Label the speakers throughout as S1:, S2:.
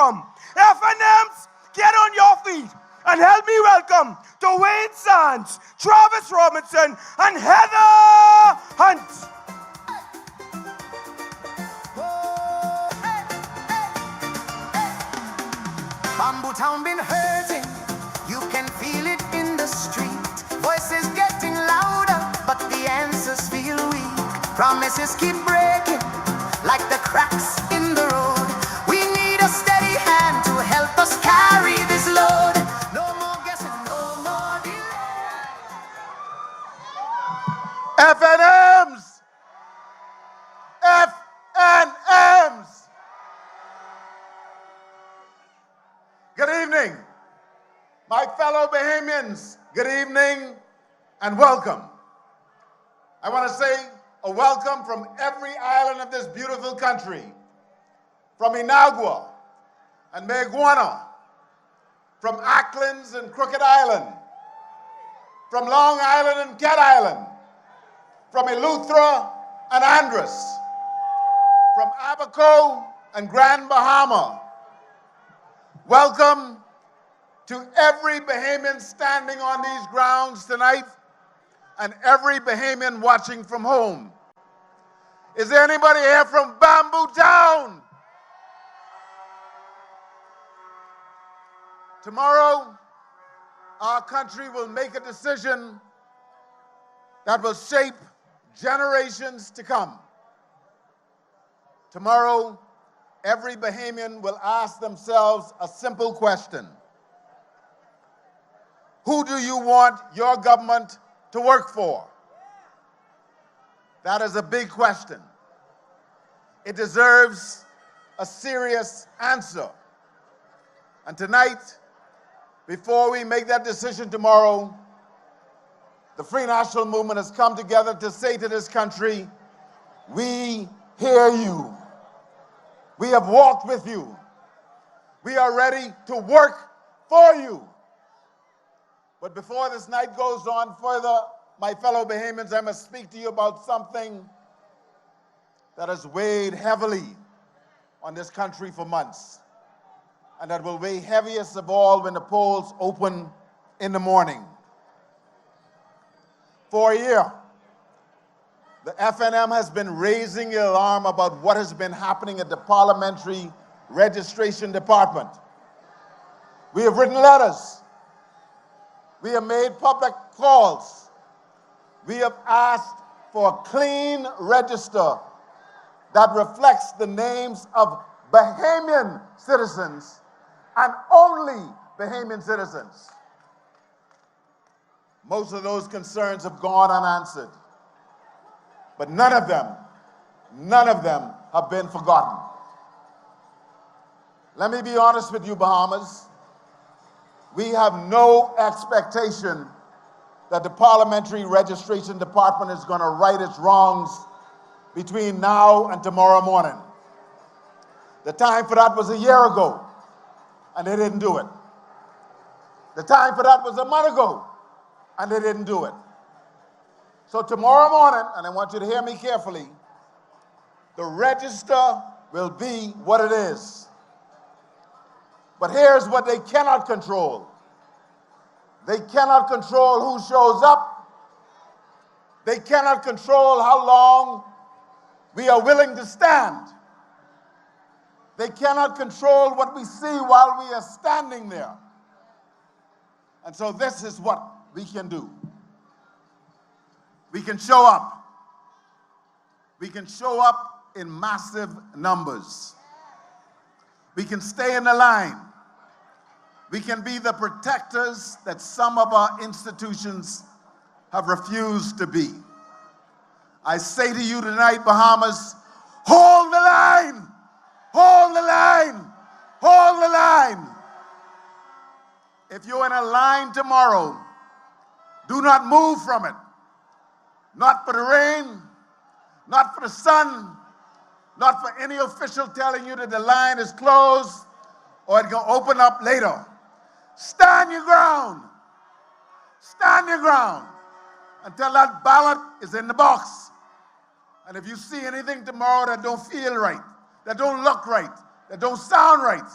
S1: welcome. FNMs, get on your feet and help me welcome Dwayne Sands, Travis Robinson, and Heather Hunt.
S2: Bamboo Town been hurting, you can feel it in the street. Voices getting louder, but the answers feel weak. Promises keep breaking, like the cracks in the road. We need a steady hand to help us carry this load. No more guessing, no more delay.
S3: FNMs! FNMs! Good evening, my fellow Bahamians. Good evening and welcome. I want to say a welcome from every island of this beautiful country, from Inagua and Meguana, from Acklins and Crooked Island, from Long Island and Cat Island, from Eleuthera and Andros, from Abaco and Grand Bahama. Welcome to every Bahamian standing on these grounds tonight and every Bahamian watching from home. Is there anybody here from Bamboo Town? Tomorrow, our country will make a decision that will shape generations to come. Tomorrow, every Bahamian will ask themselves a simple question. Who do you want your government to work for? That is a big question. It deserves a serious answer. And tonight, before we make that decision tomorrow, the Free National Movement has come together to say to this country, we hear you. We have walked with you. We are ready to work for you. But before this night goes on further, my fellow Bahamians, I must speak to you about something that has weighed heavily on this country for months, and that will weigh heaviest of all when the polls open in the morning. For a year, the FNM has been raising the alarm about what has been happening at the Parliamentary Registration Department. We have written letters. We have made public calls. We have asked for a clean register that reflects the names of Bahamian citizens and only Bahamian citizens. Most of those concerns have gone unanswered. But none of them have been forgotten. Let me be honest with you, Bahamas. We have no expectation that the Parliamentary Registration Department is going to right its wrongs between now and tomorrow morning. The time for that was a year ago, and they didn't do it. The time for that was a month ago, and they didn't do it. So tomorrow morning, and I want you to hear me carefully, the register will be what it is. But here's what they cannot control. They cannot control who shows up. They cannot control how long we are willing to stand. They cannot control what we see while we are standing there. And so this is what we can do. We can show up. We can show up in massive numbers. We can stay in the line. We can be the protectors that some of our institutions have refused to be. I say to you tonight, Bahamas, hold the line! Hold the line! Hold the line! If you're in a line tomorrow, do not move from it. Not for the rain, not for the sun, not for any official telling you that the line is closed or it can open up later. Stand your ground. Stand your ground until that ballot is in the box. And if you see anything tomorrow that don't feel right, that don't look right, that don't sound right,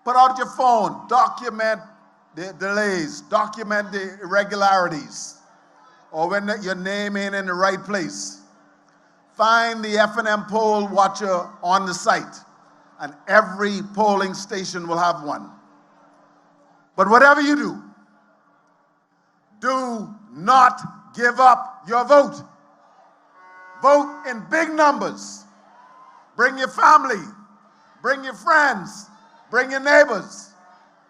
S3: Put out your phone, document the delays, document the irregularities, or when your name ain't in the right place. Find the F&M poll watcher on the site, and every polling station will have one. But whatever you do not give up your vote. Vote in big numbers. Bring your family, bring your friends, bring your neighbors,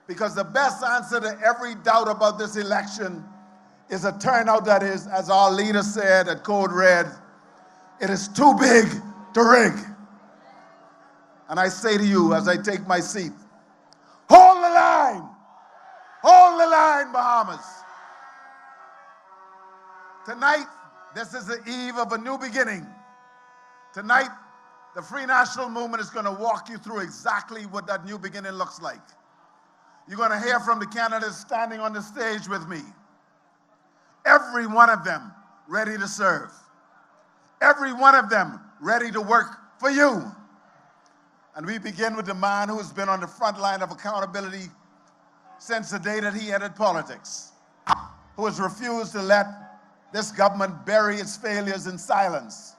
S3: because the best answer to every doubt about this election is a turnout that is, as our leader said at Code Red, it is too big to rig. And I say to you as I take my seat, hold the line. Hold the line, Bahamas. Tonight, this is the eve of a new beginning. Tonight, the Free National Movement is going to walk you through exactly what that new beginning looks like. You're going to hear from the candidates standing on the stage with me. Every one of them ready to serve. Every one of them ready to work for you. And we begin with the man who has been on the front line of accountability since the day that he entered politics, who has refused to let this government bury its failures in silence,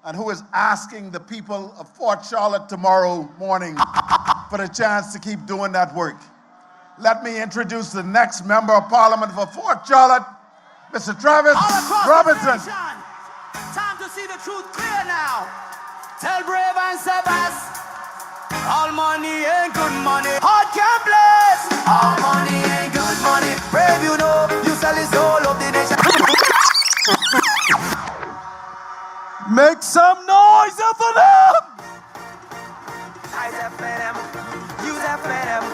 S3: and who is asking the people of Fort Charlotte tomorrow morning for the chance to keep doing that work. Let me introduce the next Member of Parliament for Fort Charlotte, Mr. Travis Robinson.
S2: Time to see the truth clear now. Tell Brave and Sebas, all money ain't good money. Heart can't bless. All money ain't good money. Brave, you know, you sell his soul of the nation.
S1: Make some noise for them!
S2: Eyes F&M, use F&M.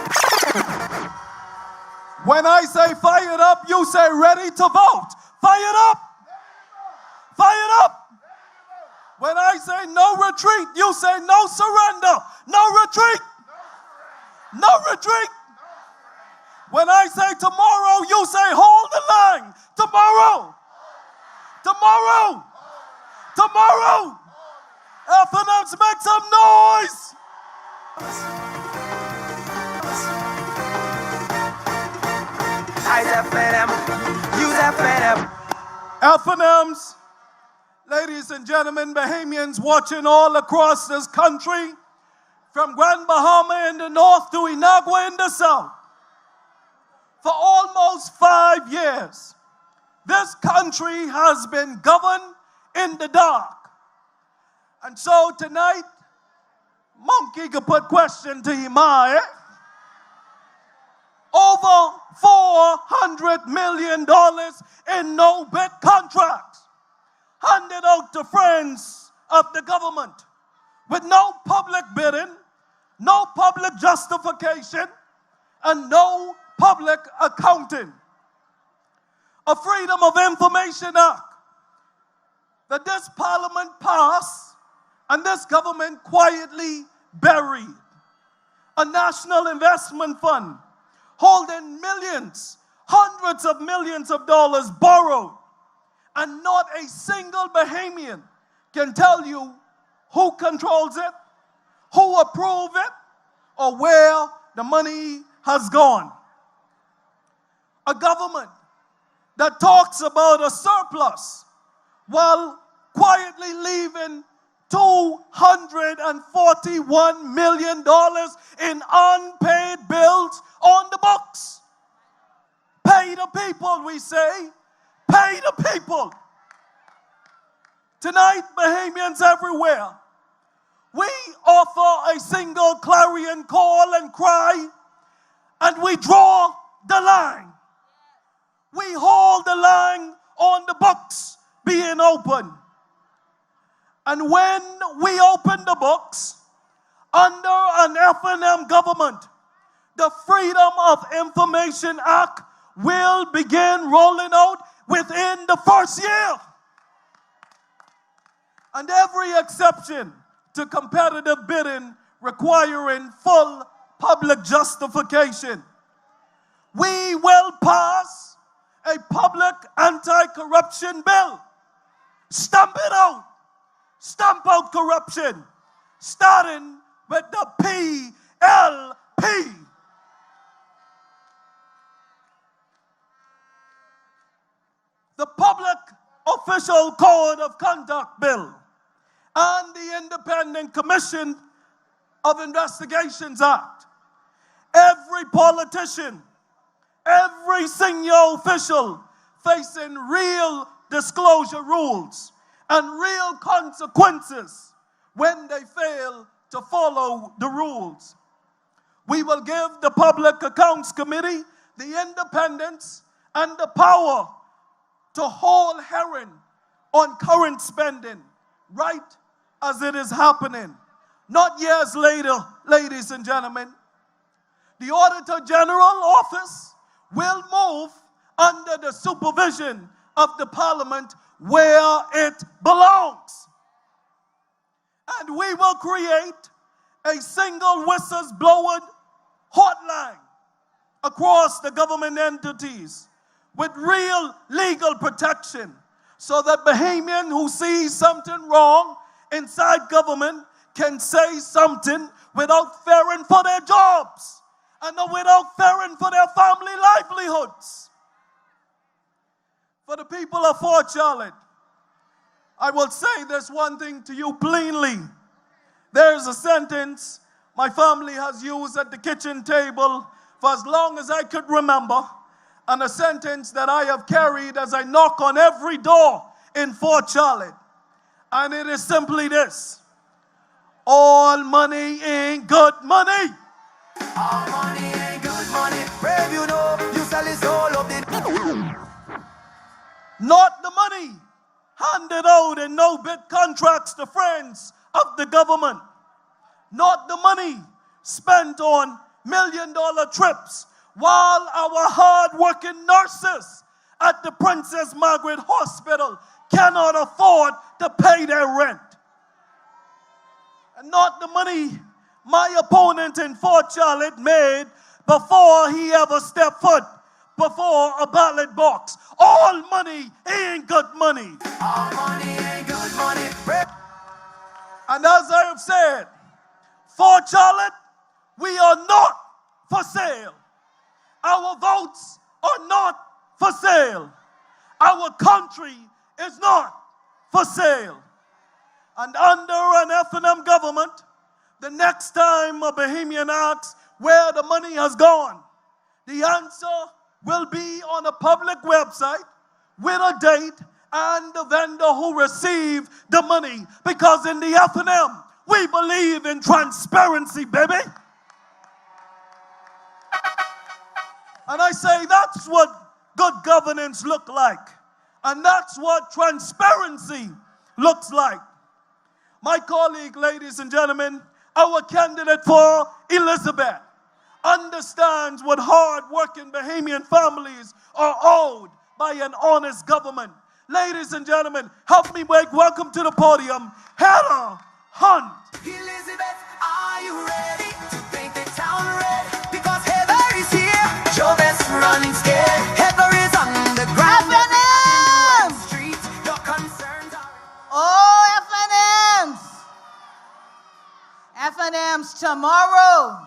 S1: When I say fired up, you say ready to vote. Fired up! Fired up! When I say no retreat, you say no surrender. No retreat! No retreat! When I say tomorrow, you say hold the line. Tomorrow! Tomorrow! Tomorrow! F&M's, make some noise!
S2: Eyes F&M, use F&M.
S1: F&M's, ladies and gentlemen, Bahamians watching all across this country, from Grand Bahama in the north to Inagua in the south. For almost 5 years, this country has been governed in the dark. And so tonight, Monkey could put question to your mind. Over $400 million in no-bid contracts handed out to friends of the government with no public bidding, no public justification, and no public accounting. A Freedom of Information Act that this parliament passed and this government quietly buried. A national investment fund holding millions, hundreds of millions of dollars borrowed, and not a single Bahamian can tell you who controls it, who approved it, or where the money has gone. A government that talks about a surplus while quietly leaving $241 million in unpaid bills on the books. Pay the people, we say. Pay the people. Tonight, Bahamians everywhere, we offer a single clarion call and cry, and we draw the line. We hold the line on the books being open. And when we open the books, under an F&M government, the Freedom of Information Act will begin rolling out within the first year. And every exception to competitive bidding requiring full public justification. We will pass a public anti-corruption bill. Stamp it out. Stamp out corruption, starting with the PLP. PLP. The Public Official Code of Conduct Bill and the Independent Commission of Investigations Act. Every politician, every senior official facing real disclosure rules and real consequences when they fail to follow the rules. We will give the Public Accounts Committee the independence and the power to hold hearing on current spending, right as it is happening. Not years later, ladies and gentlemen. The Auditor General Office will move under the supervision of the Parliament where it belongs. And we will create a single whistleblowing hotline across the government entities with real legal protection so that Bahamian who sees something wrong inside government can say something without fearing for their jobs and without fearing for their family livelihoods. For the people of Fort Charlotte, I will say this one thing to you plainly. There's a sentence my family has used at the kitchen table for as long as I could remember, and a sentence that I have carried as I knock on every door in Fort Charlotte. And it is simply this: all money ain't good money.
S2: All money ain't good money. Brave, you know, you sell it all of it.
S1: Not the money handed out in no-bid contracts to friends of the government. Not the money spent on million-dollar trips while our hard-working nurses at the Princess Margaret Hospital cannot afford to pay their rent. And not the money my opponent in Fort Charlotte made before he ever stepped foot before a ballot box. All money ain't good money.
S2: All money ain't good money.
S1: And as I have said, Fort Charlotte, we are not for sale. Our votes are not for sale. Our country is not for sale. And under an F&M government, the next time a Bahamian asks where the money has gone, the answer will be on a public website with a date and the vendor who received the money. Because in the F&M, we believe in transparency, baby. And I say that's what good governance looks like. And that's what transparency looks like. My colleague, ladies and gentlemen, our candidate for Elizabeth, understands what hard-working Bahamian families are owed by an honest government. Ladies and gentlemen, help me welcome to the podium, Heather Hunt.
S2: Elizabeth, are you ready to paint the town red? Because Heather is here, your best running scared. Heather is on the ground.
S4: F&M!
S2: Street, your concerns are...
S4: Oh, F&Ms! F&Ms tomorrow.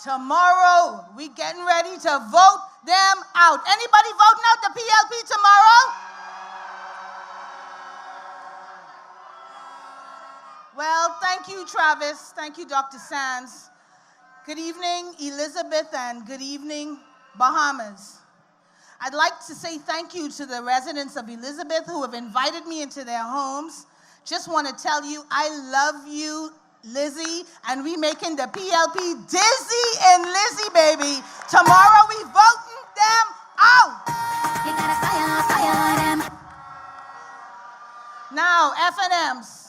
S4: Tomorrow, we getting ready to vote them out. Anybody voting out the PLP tomorrow? Well, thank you, Travis. Thank you, Dr. Sands. Good evening, Elizabeth, and good evening, Bahamas. I'd like to say thank you to the residents of Elizabeth who have invited me into their homes. Just want to tell you, I love you, Lizzie, and we making the PLP dizzy and Lizzie, baby. Tomorrow we voting them out.
S2: You gotta fire them.
S4: Now, F&Ms,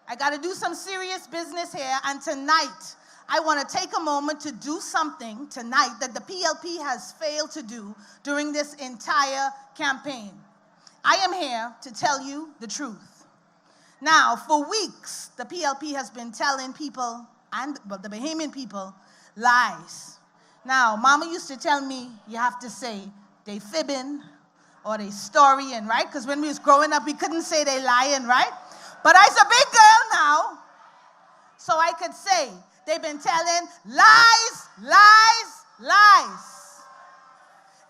S4: I got to do some serious business here, and tonight I want to take a moment to do something tonight that the PLP has failed to do during this entire campaign. I am here to tell you the truth. Now, for weeks, the PLP has been telling people, and the Bahamian people, lies. Now, Mama used to tell me, you have to say they fibbing or they storying, right? Because when we was growing up, we couldn't say they lying, right? But I's a big girl now, so I could say They've been telling lies, lies, lies.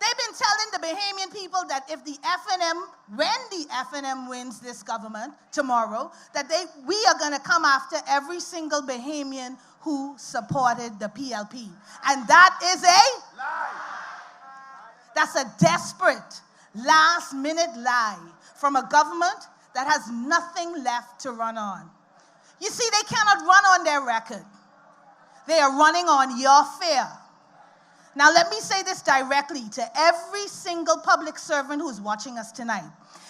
S4: They've been telling the Bahamian people that if the FNM, when the FNM wins this government tomorrow, that we are going to come after every single Bahamian who supported the PLP. And that is a lie. That's a desperate, last-minute lie from a government that has nothing left to run on. You see, they cannot run on their record. They are running on your fear. Now, let me say this directly to every single public servant who's watching us tonight.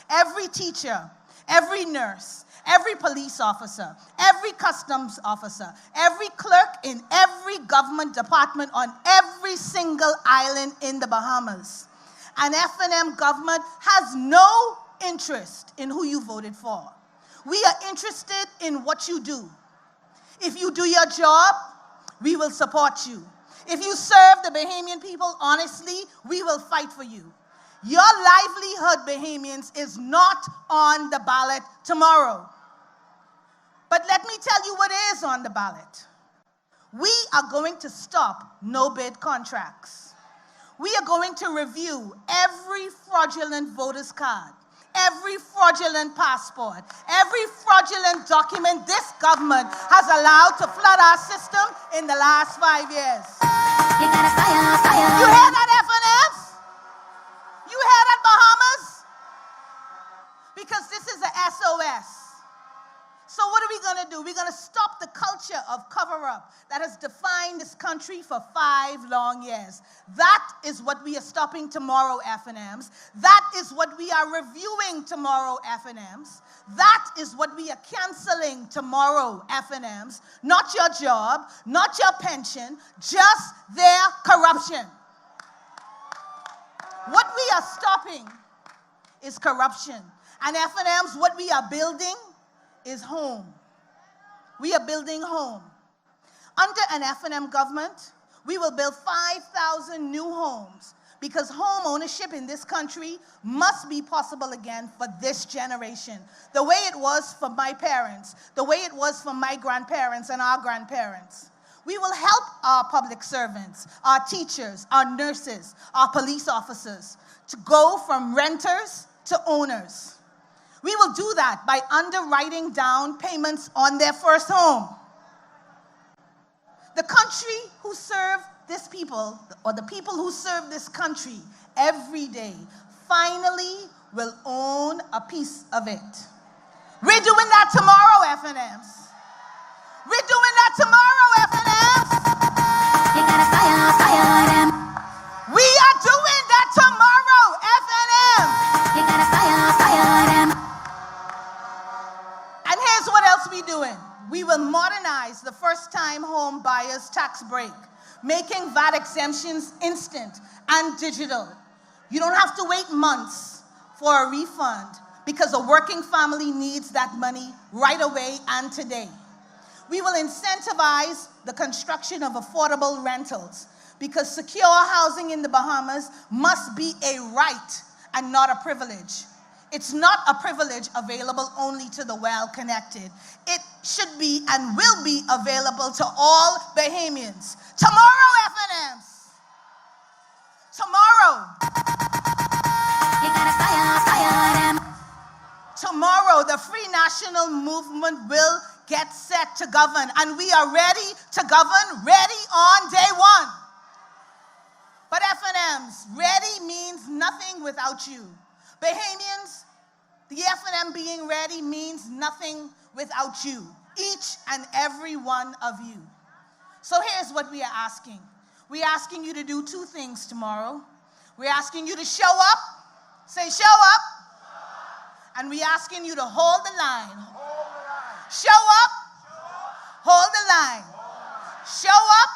S4: Every teacher, every nurse, every police officer, every customs officer, every clerk in every government department on every single island in the Bahamas. An FNM government has no interest in who you voted for. We are interested in what you do. If you do your job, we will support you. If you serve the Bahamian people honestly, we will fight for you. Your livelihood, Bahamians, is not on the ballot tomorrow. But let me tell you what is on the ballot. We are going to stop no-bid contracts. We are going to review every fraudulent voter's card, every fraudulent passport, every fraudulent document this government has allowed to flood our system in the last 5 years. You hear that, FNMs? You hear that, Bahamas? Because this is a SOS. So what are we going to do? We're going to stop the culture of cover-up that has defined this country for 5 long years. That is what we are stopping tomorrow, FNMs. That is what we are reviewing tomorrow, FNMs. That is what we are canceling tomorrow, FNMs. Not your job, not your pension, just their corruption. What we are stopping is corruption. And FNMs, what we are building is home. We are building home. Under an FNM government, we will build 5,000 new homes because home ownership in this country must be possible again for this generation. The way it was for my parents, the way it was for my grandparents and our grandparents. We will help our public servants, our teachers, our nurses, our police officers to go from renters to owners. We will do that by underwriting down payments on their first home. The country who serve this people, or the people who serve this country every day, finally will own a piece of it. We're doing that tomorrow, FNMs. We're doing that tomorrow, FNMs. You gotta fire them. We are doing that tomorrow, FNMs. You gotta fire them. And here's what else we're doing. We will modernize the first-time home buyers tax break, making VAT exemptions instant and digital. You don't have to wait months for a refund because a working family needs that money right away and today. We will incentivize the construction of affordable rentals because secure housing in the Bahamas must be a right and not a privilege. It's not a privilege available only to the well-connected. It should be and will be available to all Bahamians. Tomorrow, FNMs. Tomorrow. You gotta fire them. Tomorrow, the Free National Movement will get set to govern, and we are ready to govern, ready on day one. But FNMs, ready means nothing without you. Bahamians, the FNM being ready means nothing without you, each and every one of you. So here's what we are asking. We're asking you to do 2 things tomorrow. We're asking you to show up. Say, show up. And we're asking you to hold the line. Show up. Hold the line. Show up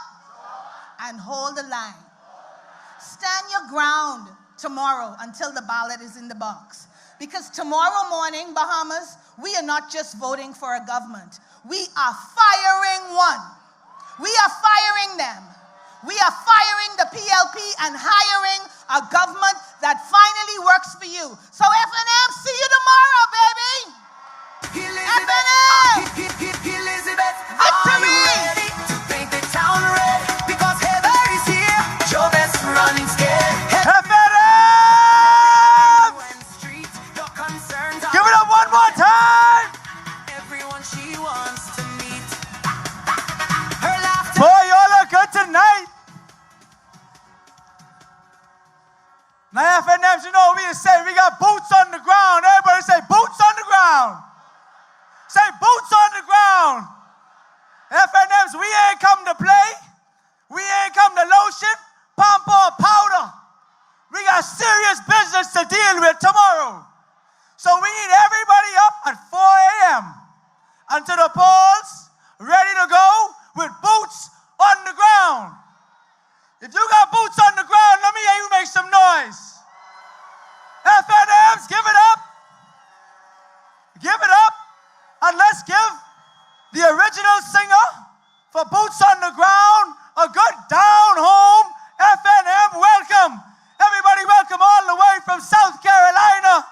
S4: and hold the line. Stand your ground tomorrow until the ballot is in the box. Because tomorrow morning, Bahamas, we are not just voting for a government. We are firing one. We are firing them. We are firing the PLP and hiring a government that finally works for you. So FNM, see you tomorrow, baby. FNM!
S2: Elizabeth,
S4: victory!
S2: are you ready to think
S5: right, boots on the ground. FNMs, we ain't come to play. We ain't come to lotion, pump or powder. We got serious business to deal with tomorrow. So we need everybody up at 4 a.m. and to the polls, ready to go with boots on the ground. If you got boots on the ground, let me hear you make some noise. FNMs, give it up. Give it up. And let's give the original singer for Boots on the Ground a good down-home FNM welcome. Everybody welcome all the way from South Carolina,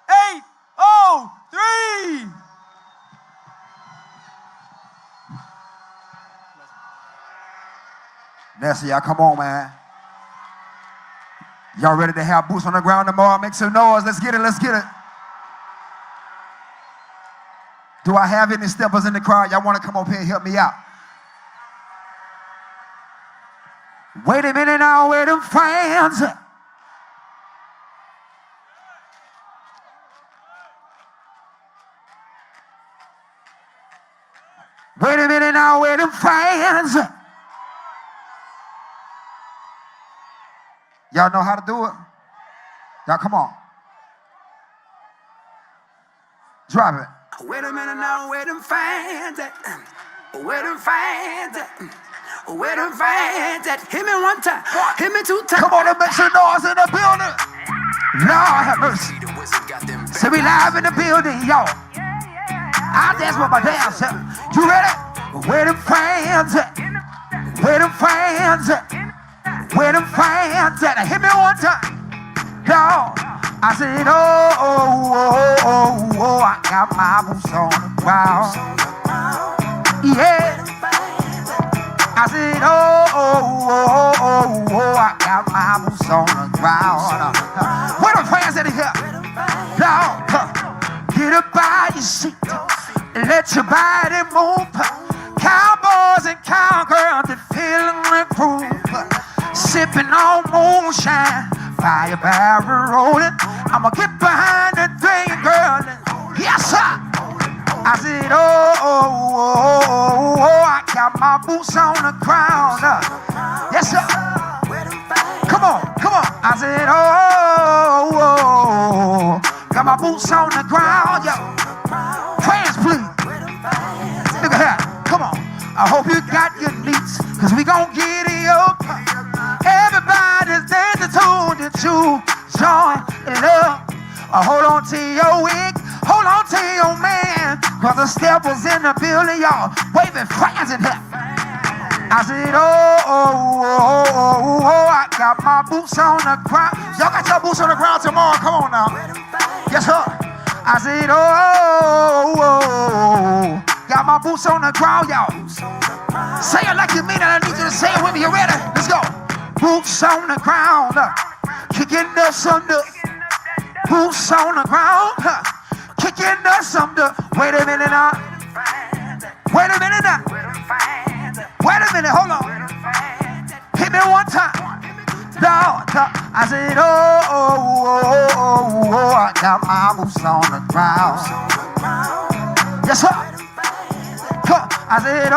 S5: 803.
S6: Nassau, y'all come on, man. Y'all ready to have boots on the ground tomorrow? Make some noise. Let's get it. Let's get it. Do I have any steppers in the crowd? Y'all want to come up here and help me out? Wait a minute now, where them fans? Wait a minute now, where them fans? Y'all know how to do it? Y'all come on. Drop it.
S2: Wait a minute now, where them fans at? Where them fans at? Where them fans at? Hit me one time, hit me two times.
S6: Come on and make some noise in the building. Lord have mercy. So we live in the building, y'all. I dance with my damn self. You ready? Where them fans at? Where them fans at? Where them fans at? Hit me one time. Y'all. I said, oh, I got my boots on the ground. Yeah. I said, I got my boots on the ground. Where the fans at here? Now, get up by your seat and let your body move. Cowboys and cowgirls that feeling the groove. Sipping on moonshine. Fire barrel rolling. I'ma get behind that thing, girl. Yes, sir. I said, I got my boots on the ground. Yes, sir. Come on, come on. I said, got my boots on the ground. Yo. Fans, please. Look at that. Come on. I hope you got your needs, cause we gon' get it up. Everybody's dancing to the two join it up. Hold on to your wig, hold on to your man, cause the steppers in the building, y'all waving flags in here. I said, I got my boots on the ground. Y'all got your boots on the ground tomorrow, come on now. Yes, sir. I said, got my boots on the ground, y'all. Say it like you mean it. I need you to say it with me. You ready? Let's go. Boots on the ground, kicking us under. Boots on the ground, kicking us under. Wait a minute now. Wait a minute now. Wait a minute, hold on. Hit me one time. I said, I got my boots on the ground. Yes, sir. I said,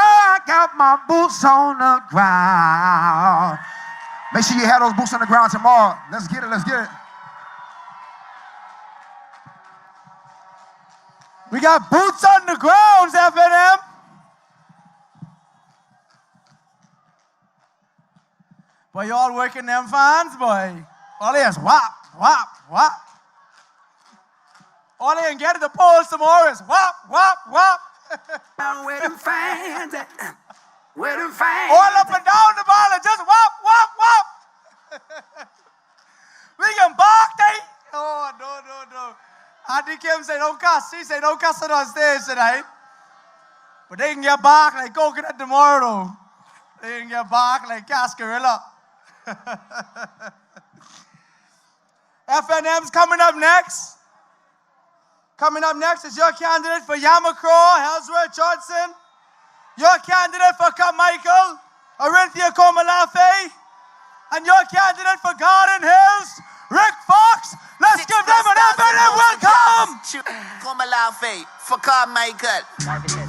S6: I got my boots on the ground. Make sure you have those boots on the ground tomorrow. Let's get it, let's get it.
S5: We got boots on the grounds, FNM. Boy, y'all working them fans, boy. All they is whop, whop, whop. All they can get at the polls tomorrow is whop, whop, whop.
S2: Where them fans at? Where them fans?
S5: All up and down the ball and just whop, whop, whop. We can bark, they. Oh, no. Auntie Kim say don't cuss. She say don't cuss it on stage tonight. But they can get bark like coconut tomorrow, though. They can get bark like cascarilla. FNM's coming up next. Coming up next is your candidate for Yamakro, Elsworth Johnson. Your candidate for Carmichael, Arinthia Komolafe. And your candidate for Garden Hills, Rick Fox. Let's give them an FNM welcome.
S2: Komolafe for Carmichael.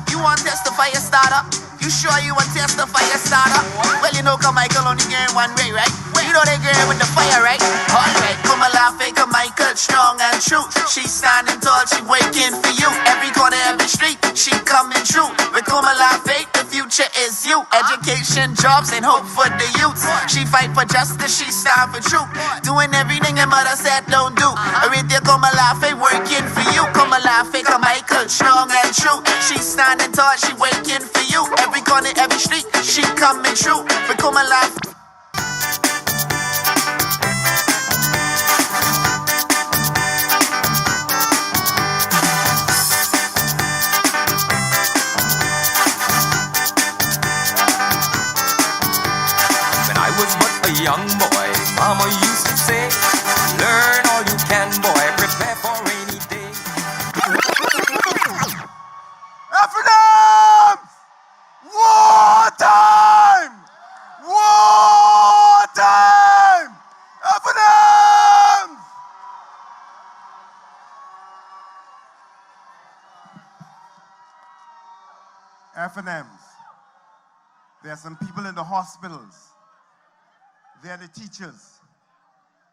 S2: You want test the fire starter? You sure you want test the fire starter? Well, you know Carmichael only getting one way, right? You know they getting with the fire, right? Alright, Komolafe, Carmichael, strong and true. She's standing tall, she waiting for you. Every corner, every street, she coming true. With Komolafe, the future is you. Education, jobs, and hope for the youth. She fight for justice, she stand for truth. Doing everything her mother said don't do. Arinthia Komolafe, working for you. Komolafe, Carmichael, strong and true. She standing tall, she waiting for you. Every corner, every street, she coming true. With Komolafe.
S7: Young boy, Mama used to say, learn all you can, boy, prepare for rainy day.
S5: FNM! War time! War time! FNM! FNMs. There are some people in the hospitals. They're the teachers.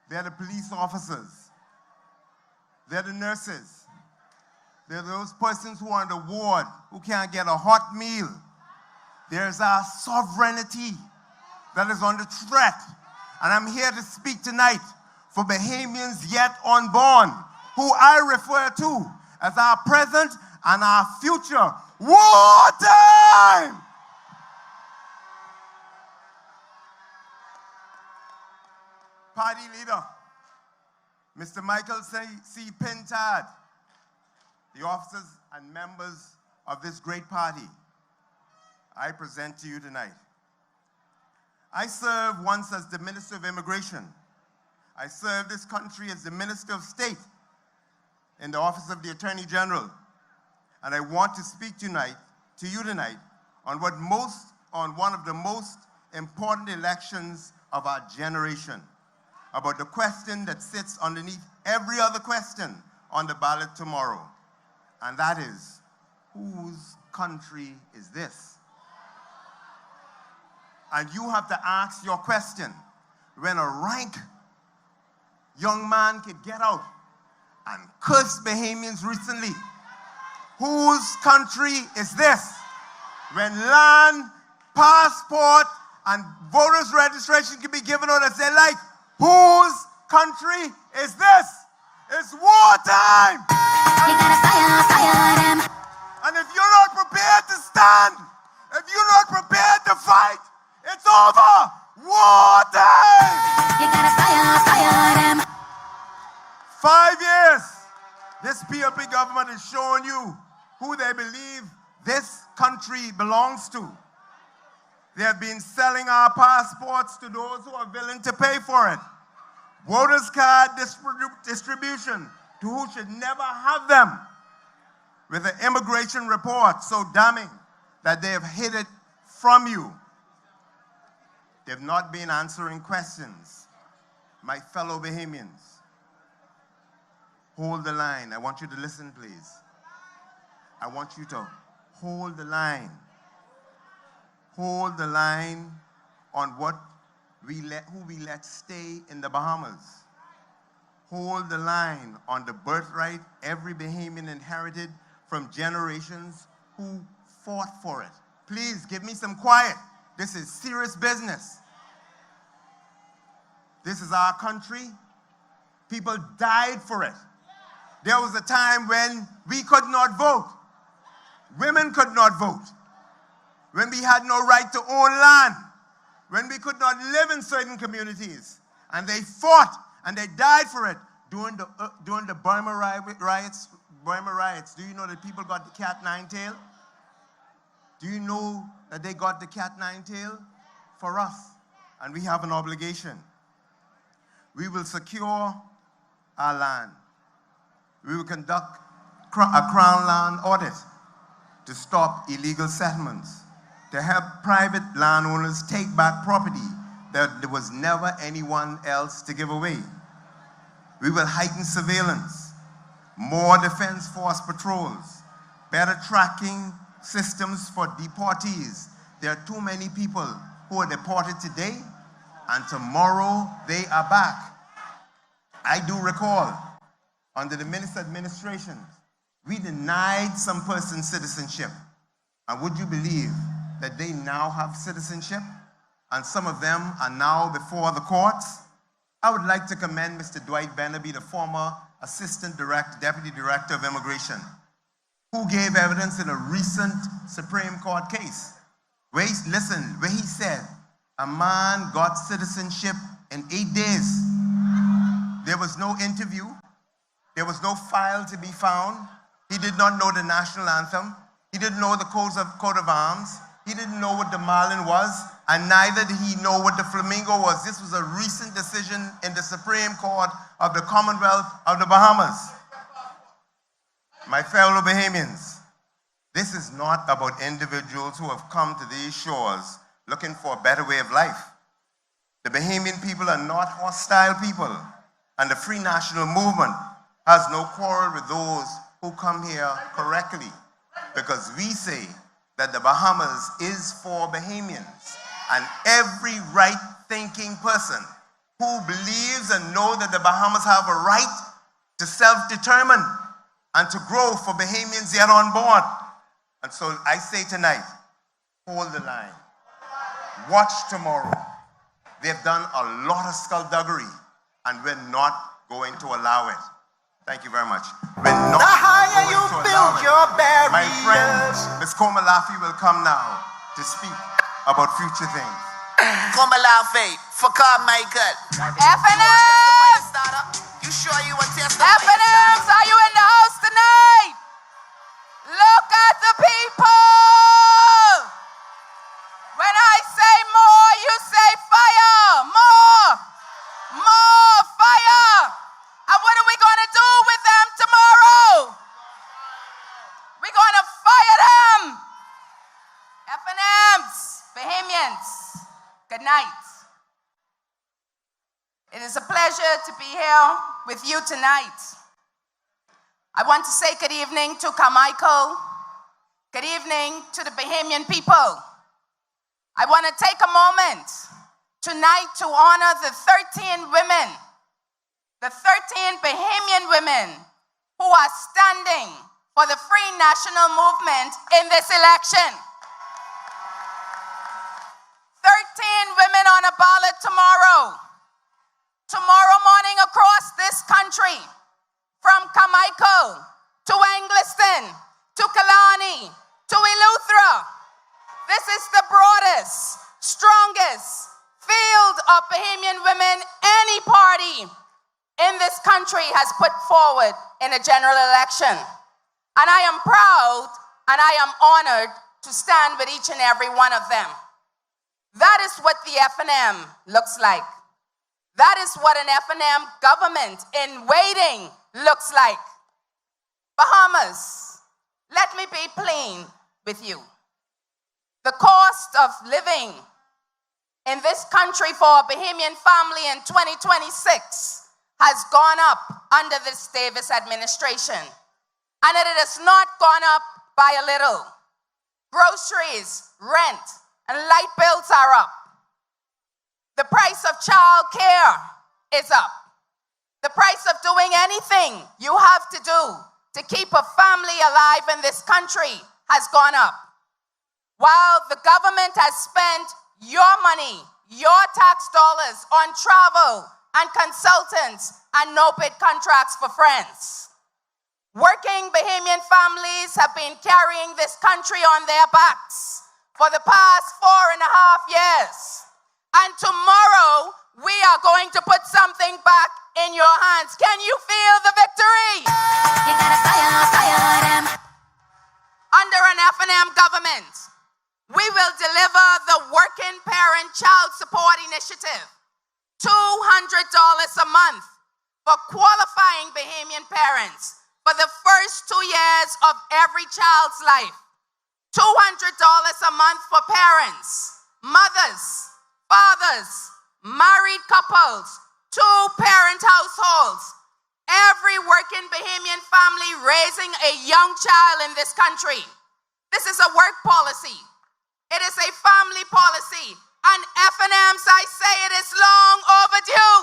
S5: They're the police officers. They're the nurses. They're those persons who are on the ward who can't get a hot meal. There's our sovereignty that is under threat. And I'm here to speak tonight for Bahamians yet unborn, who I refer to as our present and our future. War time! Party leader, Mr. Michael C. Pintard, the officers and members of this great party, I present to you tonight. I served once as the Minister of Immigration. I served this country as the Minister of State in the Office of the Attorney General. And I want to speak to you tonight on one of the most important elections of our generation, about the question that sits underneath every other question on the ballot tomorrow. And that is, whose country is this? And you have to ask your question when a rank young man could get out and curse Bahamians recently. Whose country is this? When land, passport, and voters registration can be given out as they like. Whose country is this? It's wartime!
S2: You gotta fire them.
S5: And if you're not prepared to stand, if you're not prepared to fight, it's over! Wartime!
S2: You gotta fire them.
S5: 5 years, this PLP government is showing you who they believe this country belongs to. They have been selling our passports to those who are willing to pay for it. Voters card distribution to who should never have them. With an immigration report so damning that they have hid it from you. They've not been answering questions. My fellow Bahamians, hold the line. I want you to listen, please. I want you to hold the line. Hold the line on who we let stay in the Bahamas. Hold the line on the birthright every Bahamian inherited from generations who fought for it. Please give me some quiet. This is serious business. This is our country. People died for it. There was a time when we could not vote. Women could not vote. When we had no right to own land. When we could not live in certain communities. And they fought and they died for it during the Burma riots. Do you know that people got the cat nine tail? Do you know that they got the cat nine tail for us? And we have an obligation. We will secure our land. We will conduct a Crown land audit to stop illegal settlements, to help private landowners take back property that there was never anyone else to give away.
S8: We will heighten surveillance, more Defense Force patrols, better tracking systems for deportees. There are too many people who are deported today, and tomorrow they are back. I do recall, under the Minister administration, we denied some persons citizenship. And would you believe that they now have citizenship? And some of them are now before the courts. I would like to commend Mr. Dwight Bennerby, the former Deputy Director of Immigration, who gave evidence in a recent Supreme Court case. Where he said a man got citizenship in 8 days. There was no interview. There was no file to be found. He did not know the national anthem. He didn't know the coat of arms. He didn't know what the Marlin was, and neither did he know what the flamingo was. This was a recent decision in the Supreme Court of the Commonwealth of the Bahamas. My fellow Bahamians, this is not about individuals who have come to these shores looking for a better way of life. The Bahamian people are not hostile people, and the Free National Movement has no quarrel with those who come here correctly, because we say that the Bahamas is for Bahamians, and every right-thinking person who believes and knows that the Bahamas have a right to self-determine and to grow for Bahamians yet on board. And so I say tonight, hold the line. Watch tomorrow. They've done a lot of skullduggery, and we're not going to allow it. Thank you very much. We're not
S2: The higher you
S8: going to
S2: build
S8: allow it.
S2: your barriers.
S8: My friend, Ms. Komolafe will come now to speak about future things.
S2: Komolafe for Carmichael.
S4: FNMs!
S2: You sure you want to test
S4: FNMs, are you in the house tonight? Look at the people. When I say more, you say fire. More fire. And what are we going to do with them tomorrow? We're going to fire them. FNMs, Bahamians, good night. It is a pleasure to be here with you tonight. I want to say good evening to Carmichael. Good evening to the Bahamian people. I want to take a moment tonight to honor the 13 women, the 13 Bahamian women who are standing for the Free National Movement in this election. 13 women on a ballot tomorrow. Tomorrow morning across this country, from Carmichael to Angliston to Killarney to Eleuthera. This is the broadest, strongest field of Bahamian women any party in this country has put forward in a general election. And I am proud and I am honored to stand with each and every one of them. That is what the FNM looks like. That is what an FNM government in waiting looks like. Bahamas, let me be plain with you. The cost of living in this country for a Bahamian family in 2026 has gone up under this Davis administration. And it has not gone up by a little. Groceries, rent, and light bills are up. The price of child care is up. The price of doing anything you have to do to keep a family alive in this country has gone up. While the government has spent your money, your tax dollars on travel and consultants and no-bid contracts for friends. Working Bahamian families have been carrying this country on their backs for the past 4.5 years. And tomorrow, we are going to put something back in your hands. Can you feel the victory?
S2: You gotta fire them.
S4: Under an FNM government, we will deliver the Working Parent Child Support Initiative. $200 a month for qualifying Bahamian parents for the first 2 years of every child's life. $200 a month for parents, mothers, fathers, married couples, two-parent households,
S9: every working Bahamian family raising a young child in this country. This is a work policy. It is a family policy. And F&Ms, I say it is long overdue.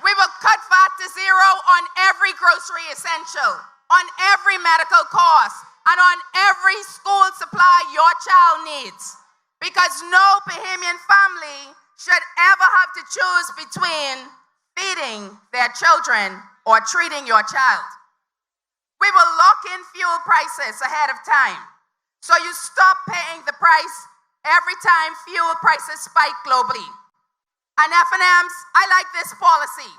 S9: We will cut VAT to zero on every grocery essential, on every medical cost, and on every school supply your child needs. Because no Bahamian family should ever have to choose between feeding their children or treating your child. We will lock in fuel prices ahead of time, so you stop paying the price every time fuel prices spike globally. And F&Ms, I like this policy.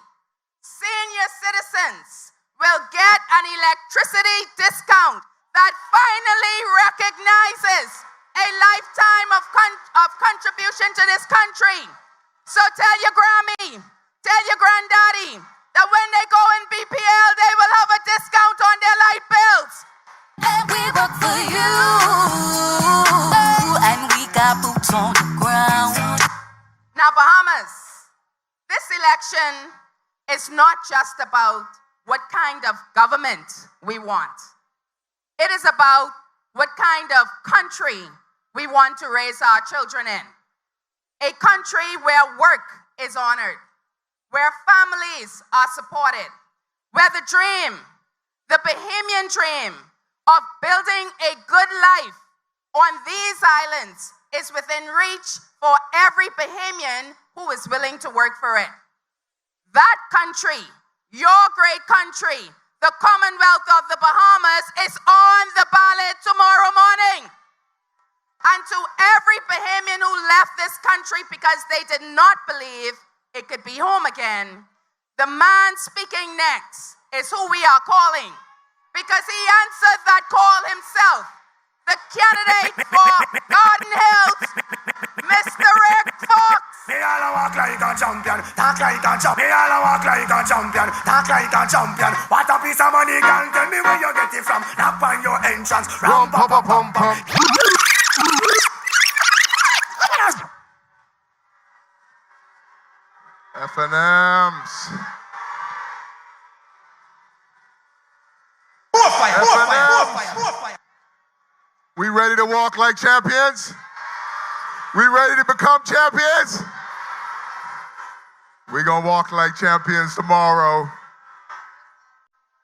S9: Senior citizens will get an electricity discount that finally recognizes a lifetime of contribution to this country. So tell your Grammy, tell your granddaddy that when they go in BPL, they will have a discount on their light bills.
S10: And we work for you, and we got boots on the ground.
S9: Now, Bahamas, this election is not just about what kind of government we want. It is about what kind of country we want to raise our children in. A country where work is honored, where families are supported, where the dream, the Bahamian dream of building a good life on these islands is within reach for every Bahamian who is willing to work for it. That country, your great country, the Commonwealth of the Bahamas, is on the ballot tomorrow morning. And to every Bahamian who left this country because they did not believe it could be home again, the man speaking next is who we are calling, because he answered that call himself. The candidate for Garden Hills, Mr. Rick Fox.
S11: Me all walk like a champion, talk like a champion. Me all walk like a champion, talk like a champion. What a piece of money, girl, tell me where you get it from. Knock on your entrance, rum pum pum pum pum.
S12: F&Ms. We ready to walk like champions? We ready to become champions? We're gonna walk like champions tomorrow.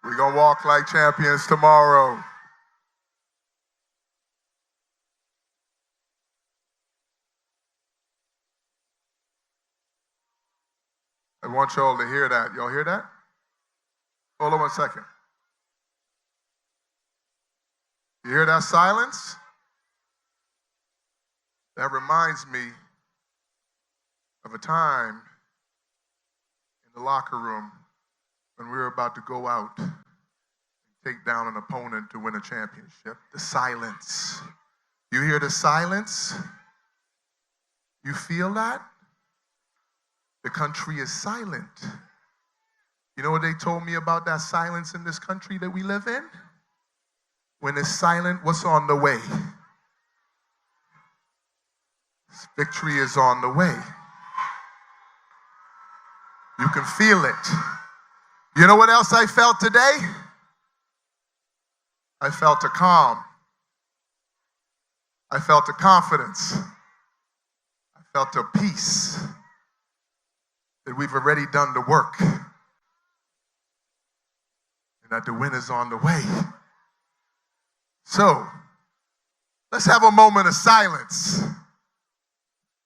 S12: We're gonna walk like champions tomorrow. I want y'all to hear that. Y'all hear that? Hold on 1 second. You hear that silence? That reminds me of a time in the locker room when we were about to go out and take down an opponent to win a championship. The silence. You hear the silence? You feel that? The country is silent. You know what they told me about that silence in this country that we live in? When it's silent, what's on the way? Victory is on the way. You can feel it. You know what else I felt today? I felt a calm. I felt a confidence. I felt a peace that we've already done the work and that the win is on the way. So, let's have a moment of silence.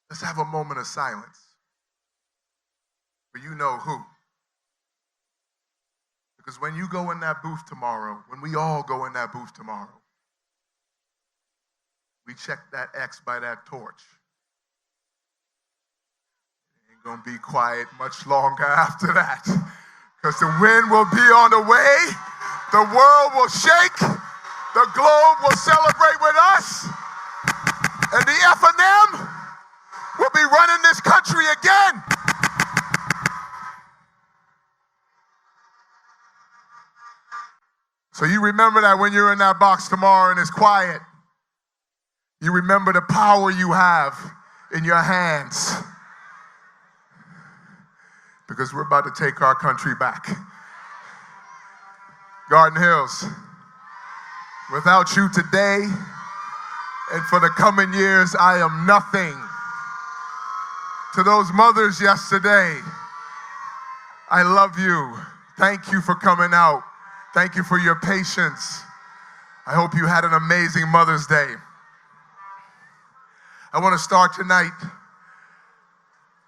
S12: Let's have a moment of silence for you know who. Because when you go in that booth tomorrow, when we all go in that booth tomorrow, we check that X by that torch. It ain't gonna be quiet much longer after that. Because the wind will be on the way, the world will shake, the globe will celebrate with us, and the F&M will be running this country again. So you remember that when you're in that box tomorrow and it's quiet, you remember the power you have in your hands. because we're about to take our country back. Garden Hills, without you today and for the coming years, I am nothing. To those mothers yesterday, I love you. Thank you for coming out. Thank you for your patience. I hope you had an amazing Mother's Day. I want to start tonight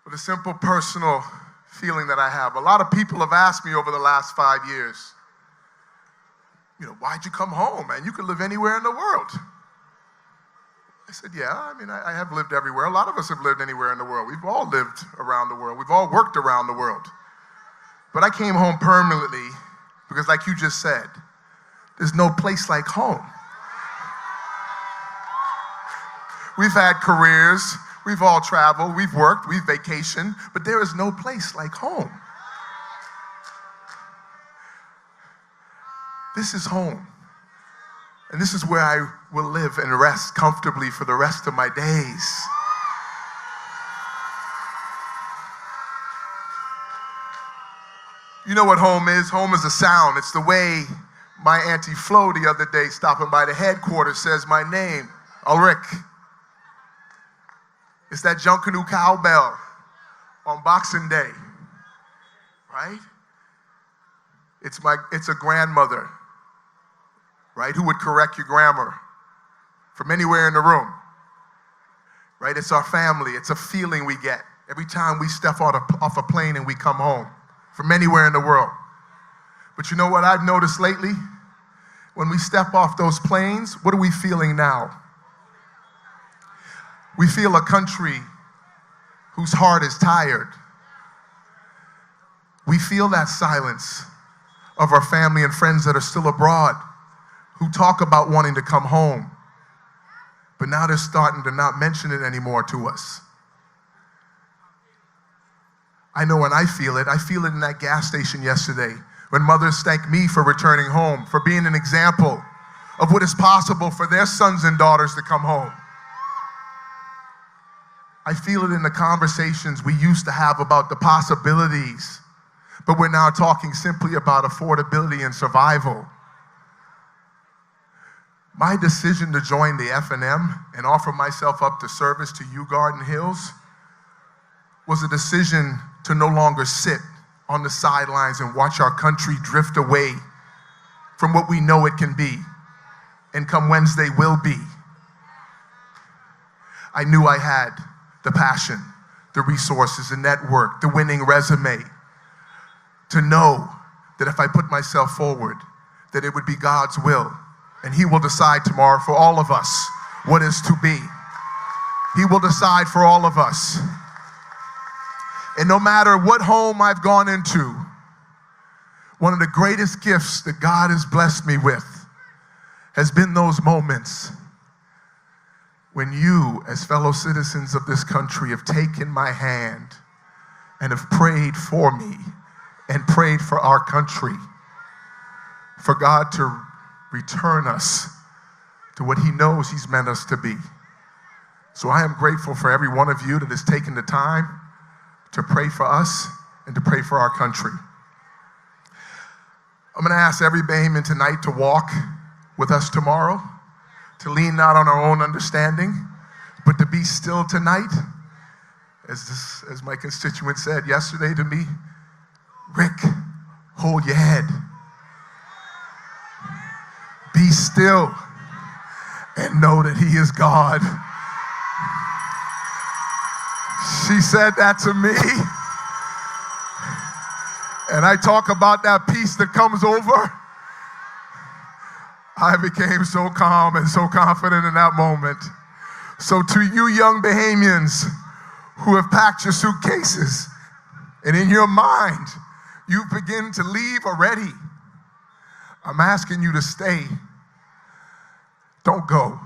S12: with a simple personal feeling that I have. A lot of people have asked me over the last 5 years, why'd you come home, man? You could live anywhere in the world. I said, yeah, I have lived everywhere. A lot of us have lived anywhere in the world. We've all lived around the world. We've all worked around the world. But I came home permanently because, like you just said, there's no place like home. We've had careers, we've all traveled, we've worked, we've vacationed, but there is no place like home. This is home. And this is where I will live and rest comfortably for the rest of my days. You know what home is? Home is a sound. It's the way my Auntie Flo the other day, stopping by the headquarters, says my name, Ulrich. It's that Junkanoo cowbell on Boxing Day, right? It's a grandmother, right, who would correct your grammar from anywhere in the room, right? It's our family. It's a feeling we get every time we step off a plane and we come home from anywhere in the world. But you know what I've noticed lately? When we step off those planes, what are we feeling now? We feel a country whose heart is tired. We feel that silence of our family and friends that are still abroad, who talk about wanting to come home, but now they're starting to not mention it anymore to us. I know when I feel it in that gas station yesterday when mothers thanked me for returning home, for being an example of what is possible for their sons and daughters to come home. I feel it in the conversations we used to have about the possibilities, but we're now talking simply about affordability and survival. My decision to join the F&M and offer myself up to service to you, Garden Hills, was a decision to no longer sit on the sidelines and watch our country drift away from what we know it can be, and come Wednesday will be. I knew I had the passion, the resources, the network, the winning resume, to know that if I put myself forward, that it would be God's will, and He will decide tomorrow for all of us what is to be. He will decide for all of us. And no matter what home I've gone into, one of the greatest gifts that God has blessed me with has been those moments when you, as fellow citizens of this country, have taken my hand and have prayed for me and prayed for our country, for God to return us to what He knows He's meant us to be. So I am grateful for every one of you that has taken the time to pray for us and to pray for our country. I'm going to ask every Bahamian tonight to walk with us tomorrow, to lean not on our own understanding, but to be still tonight. As my constituent said yesterday to me, Rick, hold your head. Be still and know that He is God. She said that to me. And I talk about that peace that comes over. I became so calm and so confident in that moment. So to you young Bahamians who have packed your suitcases and in your mind you begin to leave already, I'm asking you to stay. Don't go.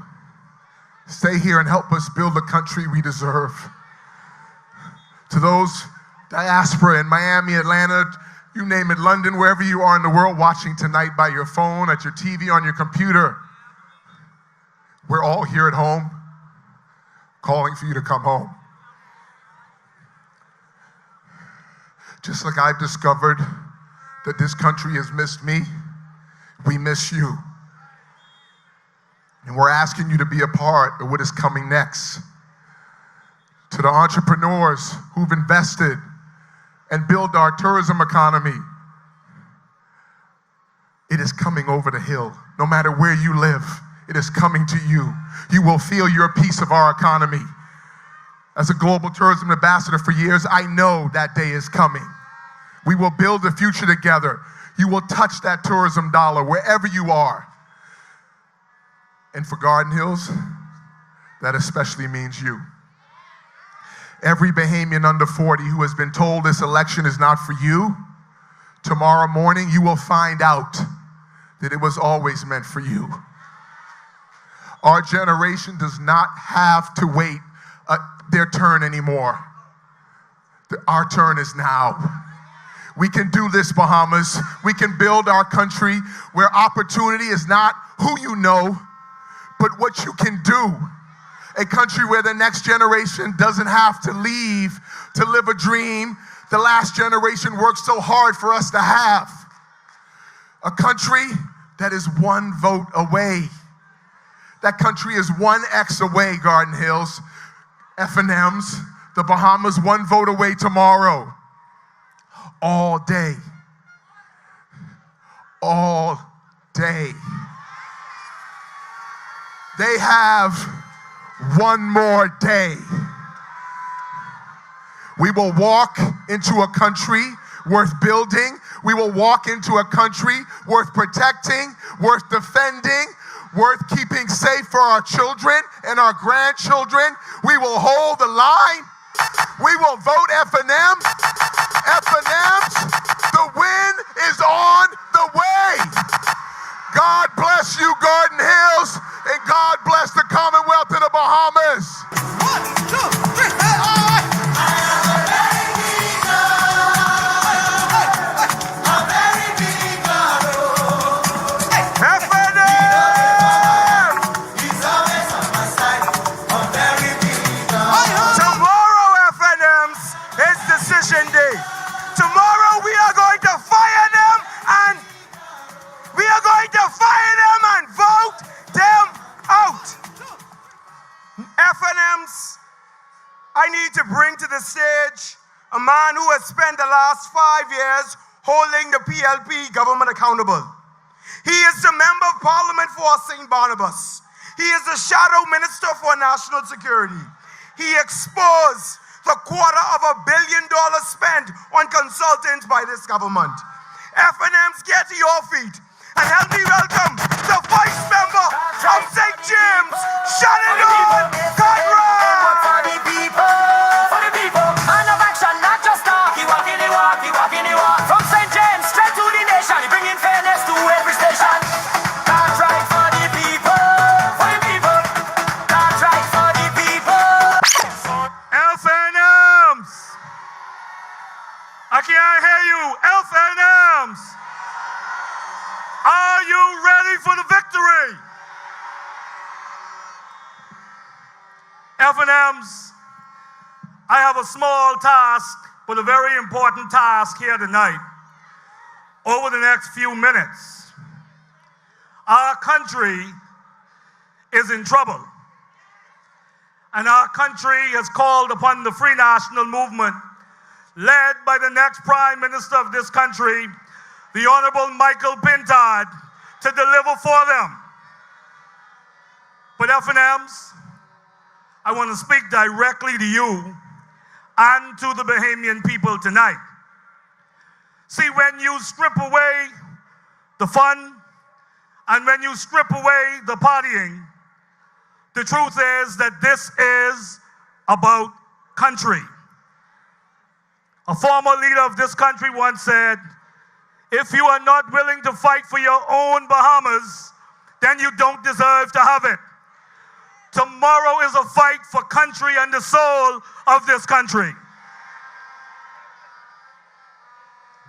S12: Stay here and help us build the country we deserve. To those diaspora in Miami, Atlanta, you name it, London, wherever you are in the world watching tonight by your phone, at your TV, on your computer, we're all here at home calling for you to come home. Just like I've discovered that this country has missed me, we miss you. And we're asking you to be a part of what is coming next. To the entrepreneurs who've invested and built our tourism economy, it is coming over the hill. No matter where you live, it is coming to you. You will feel your piece of our economy. As a global tourism ambassador for years, I know that day is coming. We will build the future together. You will touch that tourism dollar wherever you are. And for Garden Hills, that especially means you. Every Bahamian under 40 who has been told this election is not for you, tomorrow morning you will find out that it was always meant for you. Our generation does not have to wait their turn anymore. Our turn is now. We can do this, Bahamas. We can build our country where opportunity is not who you know, but what you can do. A country where the next generation doesn't have to leave to live a dream the last generation worked so hard for us to have. A country that is one vote away. That country is one X away, Garden Hills. F&Ms, the Bahamas, one vote away tomorrow. All day. All day. They have one more day. We will walk into a country worth building. We will walk into a country worth protecting, worth defending, worth keeping safe for our children and our grandchildren. We will hold the line. We will vote F&Ms. F&Ms. The win is on the way. God bless you, Garden Hills, and God bless the Commonwealth of the Bahamas.
S11: 1, 2, 3, I need to bring to the stage a man who has spent the last 5 years holding the PLP government accountable. He is the Member of Parliament for St. Barnabas. He is the Shadow Minister for National Security. He exposed the $250 million spent on consultants by this government. F&Ms, get to your feet and help me welcome the Vice Member of St. James, Shanendon Cartwright.
S13: From St. James straight to the nation, he bringing fairness to every station. That's right for the people, for the people. That's right for the people.
S11: F&Ms. I can't hear you. F&Ms. Are you ready for the victory? F&Ms, I have a small task, but a very important task here tonight. Over the next few minutes, our country is in trouble. And our country has called upon the Free National Movement, led by the next Prime Minister of this country, the Honorable Michael Pintard, to deliver for them. But F&Ms, I want to speak directly to you and to the Bahamian people tonight. See, when you strip away the fun and when you strip away the partying, the truth is that this is about country. A former leader of this country once said, if you are not willing to fight for your own Bahamas, then you don't deserve to have it. Tomorrow is a fight for country and the soul of this country.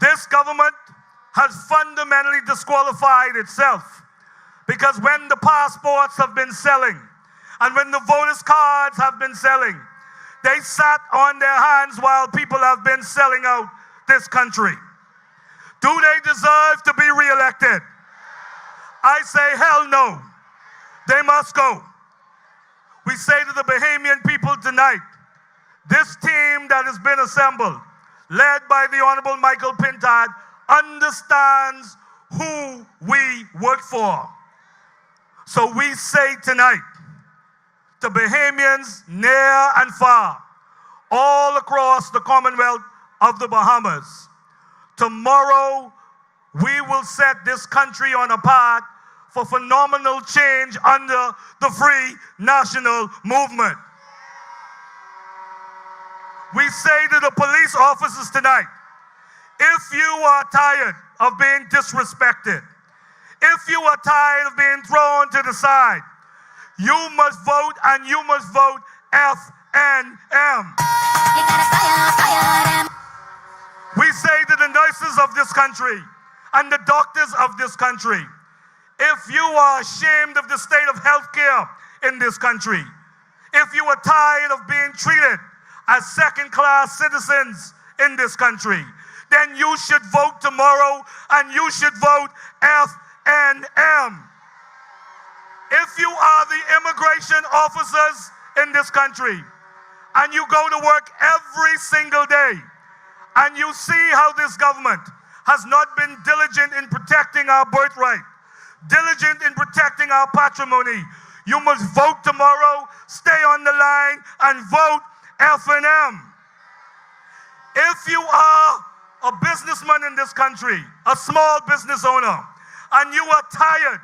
S11: This government has fundamentally disqualified itself, because when the passports have been selling and when the voters' cards have been selling, they sat on their hands while people have been selling out this country. Do they deserve to be re-elected? I say hell no. They must go. We say to the Bahamian people tonight, this team that has been assembled, led by the Honorable Michael Pintard, understands who we work for. So we say tonight to Bahamians near and far, all across the Commonwealth of the Bahamas, tomorrow we will set this country on a path for phenomenal change under the free national movement. We say to the police officers tonight, if you are tired of being disrespected, if you are tired of being thrown to the side, you must vote, and you must vote FNM. We say to the nurses of this country and the doctors of this country, if you are ashamed of the state of health care in this country, if you are tired of being treated as second-class citizens in this country, then you should vote tomorrow, and you should vote FNM. If you are the immigration officers in this country, and you go to work every single day, and you see how this government has not been diligent in protecting our birthright, diligent in protecting our patrimony, you must vote tomorrow, stay on the line, and vote FNM. If you are a businessman in this country, a small business owner, and you are tired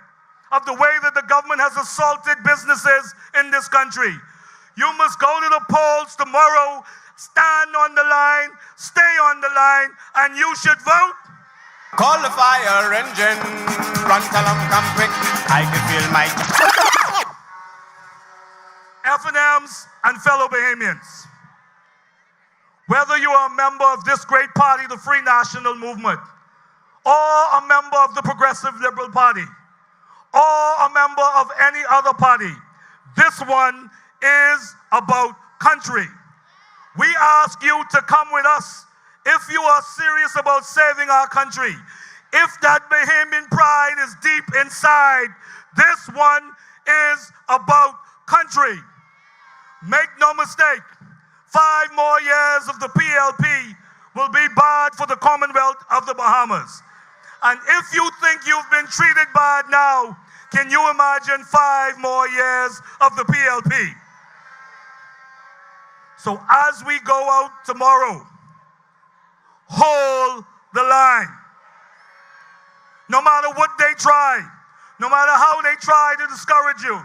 S11: of the way that the government has assaulted businesses in this country, you must go to the polls tomorrow, stand on the line, stay on the line, and you should vote.
S2: Call the fire engine, run, come quick, I can feel my...
S11: FNMs and fellow Bahamians, whether you are a member of this great party, the Free National Movement, or a member of the Progressive Liberal Party, or a member of any other party, this one is about country. We ask you to come with us if you are serious about saving our country. If that Bahamian pride is deep inside, this one is about country. Make no mistake, 5 more years of the PLP will be barred for the Commonwealth of the Bahamas. And if you think you've been treated bad now, can you imagine 5 more years of the PLP? So as we go out tomorrow, hold the line. No matter what they try, no matter how they try to discourage you,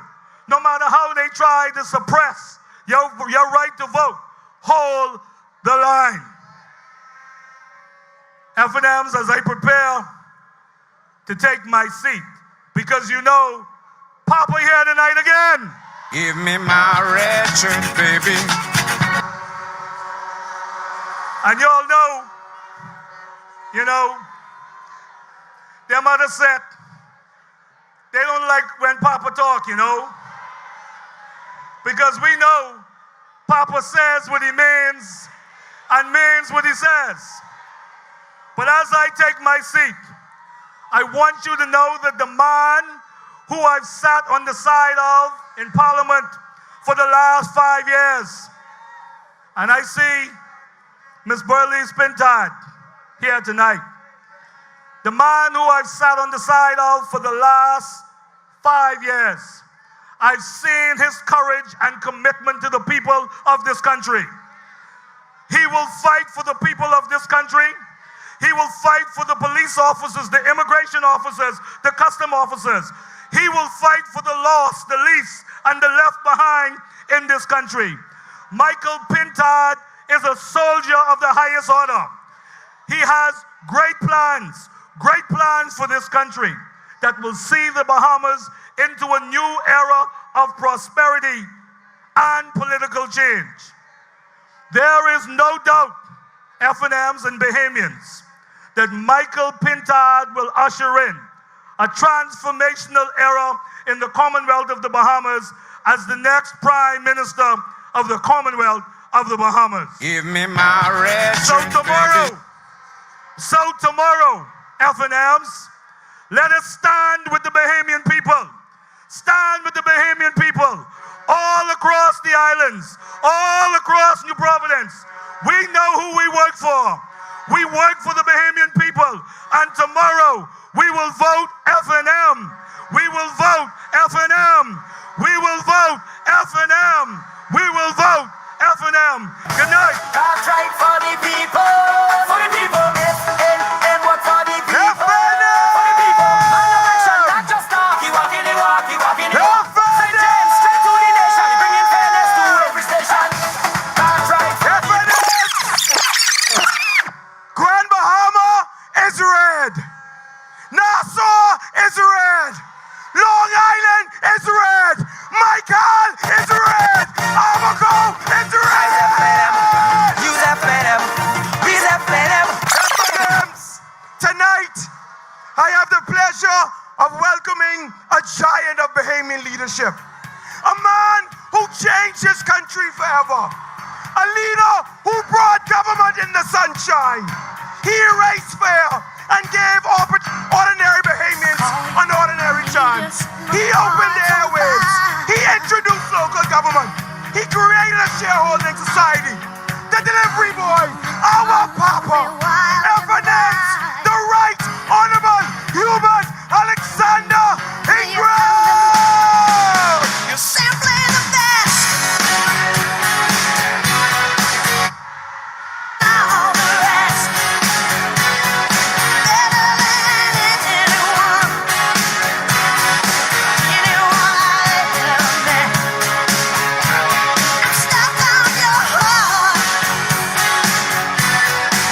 S11: no matter how they try to suppress your right to vote, hold the line. FNMs, as I prepare to take my seat, because you know, Papa here tonight again.
S2: Give me my red shirt, baby.
S11: And y'all know, their mother said, they don't like when Papa talk, because we know Papa says what he means and means what he says. But as I take my seat, I want you to know that the man who I've sat on the side of in Parliament for the last 5 years, and I see Ms. Burley's Pintard here tonight. The man who I've sat on the side of for the last 5 years, I've seen his courage and commitment to the people of this country. He will fight for the people of this country. He will fight for the police officers, the immigration officers, the custom officers. He will fight for the lost, the least, and the left behind in this country. Michael Pintard is a soldier of the highest order. He has great plans for this country that will see the Bahamas into a new era of prosperity and political change. There is no doubt, FNMs and Bahamians, that Michael Pintard will usher in a transformational era in the Commonwealth of the Bahamas as the next Prime Minister of the Commonwealth of the Bahamas.
S2: Give me my red
S11: So
S2: shirt,
S11: tomorrow,
S2: baby.
S11: So tomorrow, FNMs, let us stand with the Bahamian people. Stand with the Bahamian people all across the islands, all across New Providence. We know who we work for. We work for the Bahamian people. And tomorrow, we will vote FNM. We will vote FNM. We will vote FNM. We will vote FNM. Good night.
S13: Cartwright for the people. For the people. FNM work for the people. FNM. For the people. An election, not just talk. He walking, he walk, he walking, he walk. St. James, straight to the nation. Bringing fairness to every station. Cartwright for the people.
S11: Grand Bahama is red. Nassau is red. Long Island is red. Michael is red. Abaco is red.
S13: Use FNM. Use FNM.
S11: Tonight, I have the pleasure of welcoming a giant of Bahamian leadership. A man who changed his country forever. A leader who brought government in the sunshine. He erased fear and gave ordinary Bahamians an ordinary chance. He opened the airwaves. He introduced local government. He created a shareholding society. The delivery boy, our papa, FNM's, the Right Honorable Hubert Ingraham.
S10: You're simply the best. All the rest. Better than anyone. Anyone I ever met. I'm stuck on your heart.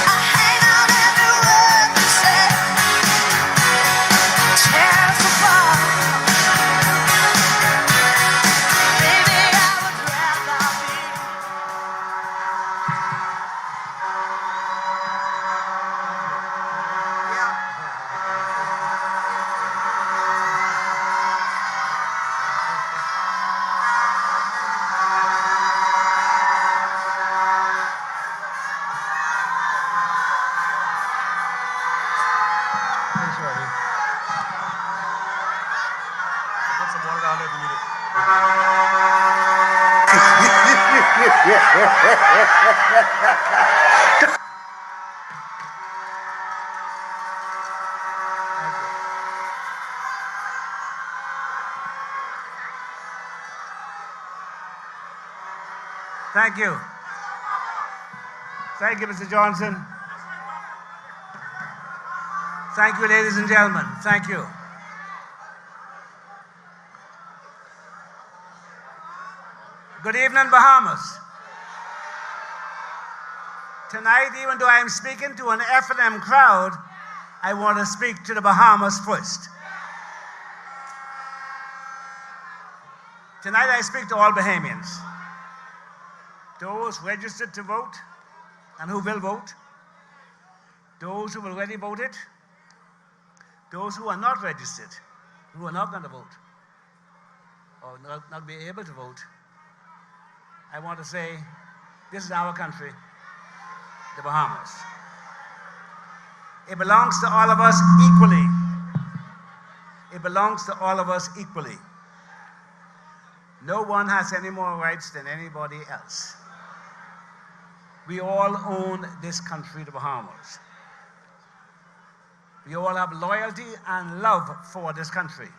S10: I hang on every word you say. Tear us apart. Baby, I would rather be.
S5: Thank you. Thank you, Mr. Johnson. Thank you, ladies and gentlemen. Thank you. Good evening, Bahamas. Tonight, even though I am speaking to an FNM crowd, I want to speak to the Bahamas first. Tonight, I speak to all Bahamians. Those registered to vote and who will vote. Those who have already voted. Those who are not registered, who are not going to vote, or not be able to vote. I want to say, this is our country, the Bahamas. It belongs to all of us equally. It belongs to all of us equally. No one has any more rights than anybody else. We all own this country, the Bahamas. We all have loyalty and love for this country.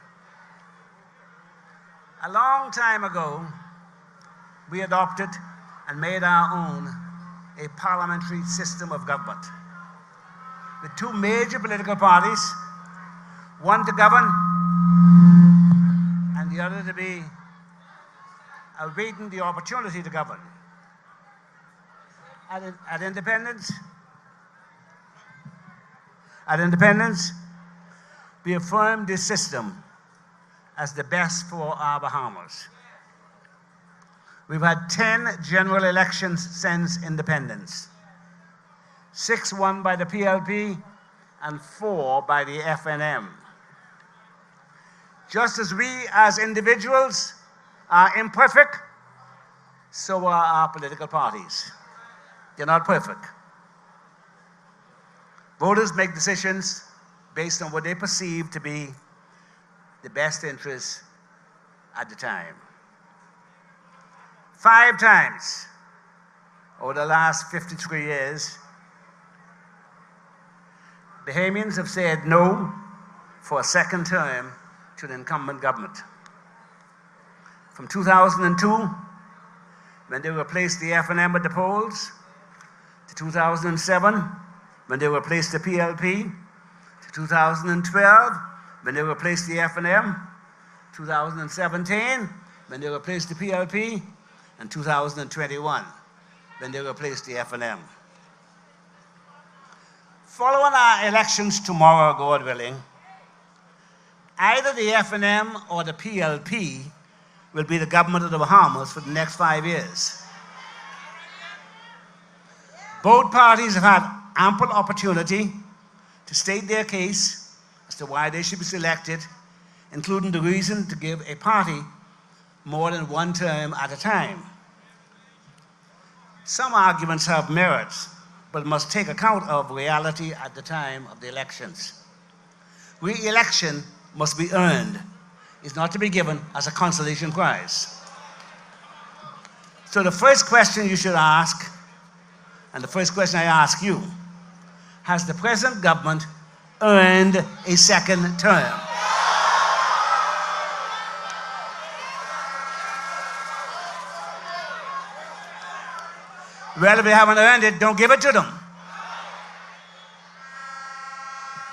S5: A long time ago, we adopted and made our own a parliamentary system of government with two major political parties, one to govern and the other to be awaiting the opportunity to govern. At independence, we affirmed this system as the best for our Bahamas. We've had 10 general elections since independence. 6 won by the PLP and 4 by the FNM. Just as we as individuals are imperfect, so are our political parties. They're not perfect.
S14: Voters make decisions based on what they perceive to be the best interest at the time. 5 times over the last 53 years, Bahamians have said no for a second term to the incumbent government. From 2002, when they replaced the FNM at the polls, to 2007, when they replaced the PLP, to 2012, when they replaced the FNM, 2017, when they replaced the PLP, and 2021, when they replaced the FNM. Following our elections tomorrow, God willing, either the FNM or the PLP will be the government of the Bahamas for the next 5 years. Both parties have had ample opportunity to state their case as to why they should be selected, including the reason to give a party more than one term at a time. Some arguments have merits, but must take account of reality at the time of the elections. Re-election must be earned. It's not to be given as a consolation prize. So the first question you should ask, and the first question I ask you, has the present government earned a second term? Well, if they haven't earned it, don't give it to them.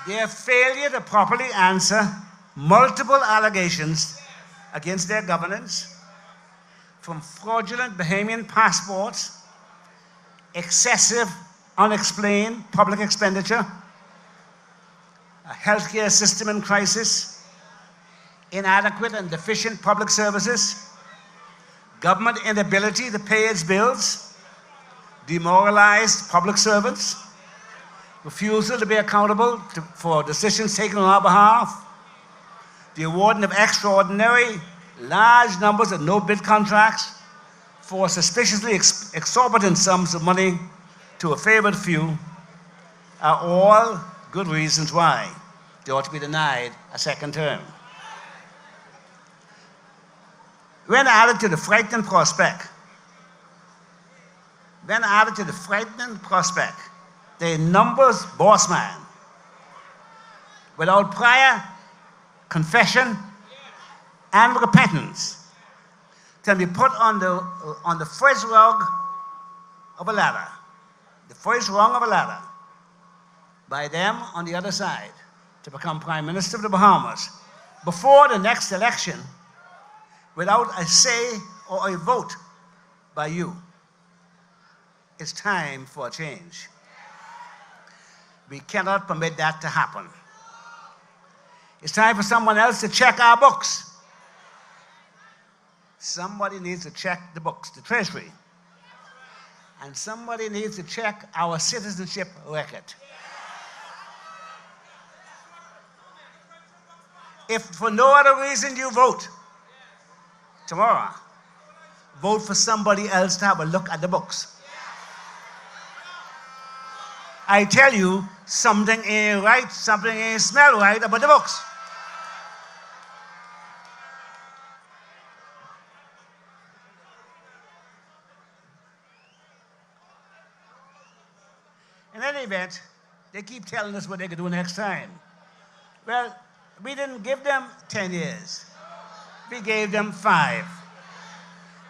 S14: Their failure to properly answer multiple allegations against their governance, from fraudulent Bahamian passports, excessive, unexplained public expenditure, a healthcare system in crisis, inadequate and deficient public services, government inability to pay its bills, demoralized public servants, refusal to be accountable for decisions taken on our behalf, the awarding of extraordinary large numbers of no-bid contracts for suspiciously exorbitant sums of money to a favored few are all good reasons why they ought to be denied a second term. When added to the frightening prospect, the numbers boss man, without prior confession and repentance, can be put on the first rung of a ladder, by them on the other side to become Prime Minister of the Bahamas before the next election without a say or a vote by you. It's time for a change. We cannot permit that to happen. It's time for someone else to check our books. Somebody needs to check the books, the Treasury. And somebody needs to check our citizenship record. If for no other reason you vote tomorrow, vote for somebody else to have a look at the books. I tell you, something ain't right, something ain't smell right about the books. In any event, they keep telling us what they could do next time. Well, we didn't give them 10 years. We gave them 5.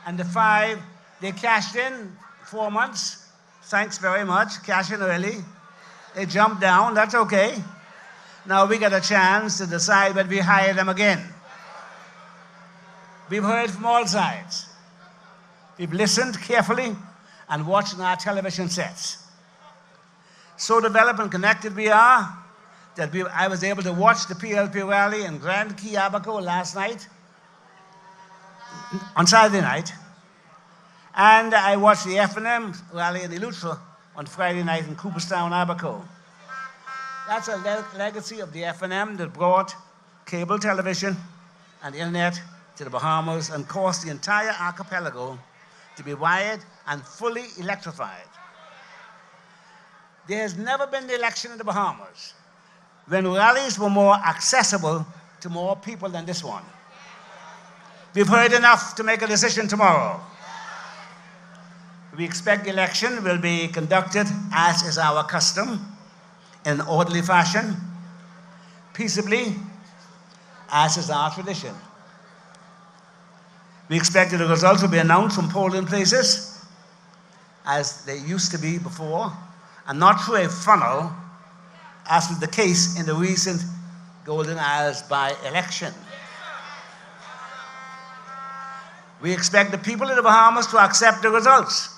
S14: And the 5, they cashed in 4 months. Thanks very much. Cash in early. They jumped down. That's okay. Now we got a chance to decide whether we hire them again. We've heard from all sides. We've listened carefully and watched on our television sets. So developed and connected we are that I was able to watch the PLP rally in Grand Key Abaco last night, on Saturday night. And I watched the FNM rally in Eleuthera on Friday night in Cooperstown, Abaco. That's a legacy of the FNM that brought cable television and the internet to the Bahamas and caused the entire archipelago to be wired and fully electrified. There has never been the election in the Bahamas when rallies were more accessible to more people than this one. We've heard enough to make a decision tomorrow. We expect the election will be conducted, as is our custom, in an orderly fashion, peaceably, as is our tradition. We expect that the results will be announced from polling places, as they used to be before, and not through a funnel, as was the case in the recent Golden Isles by-election. We expect the people of the Bahamas to accept the results.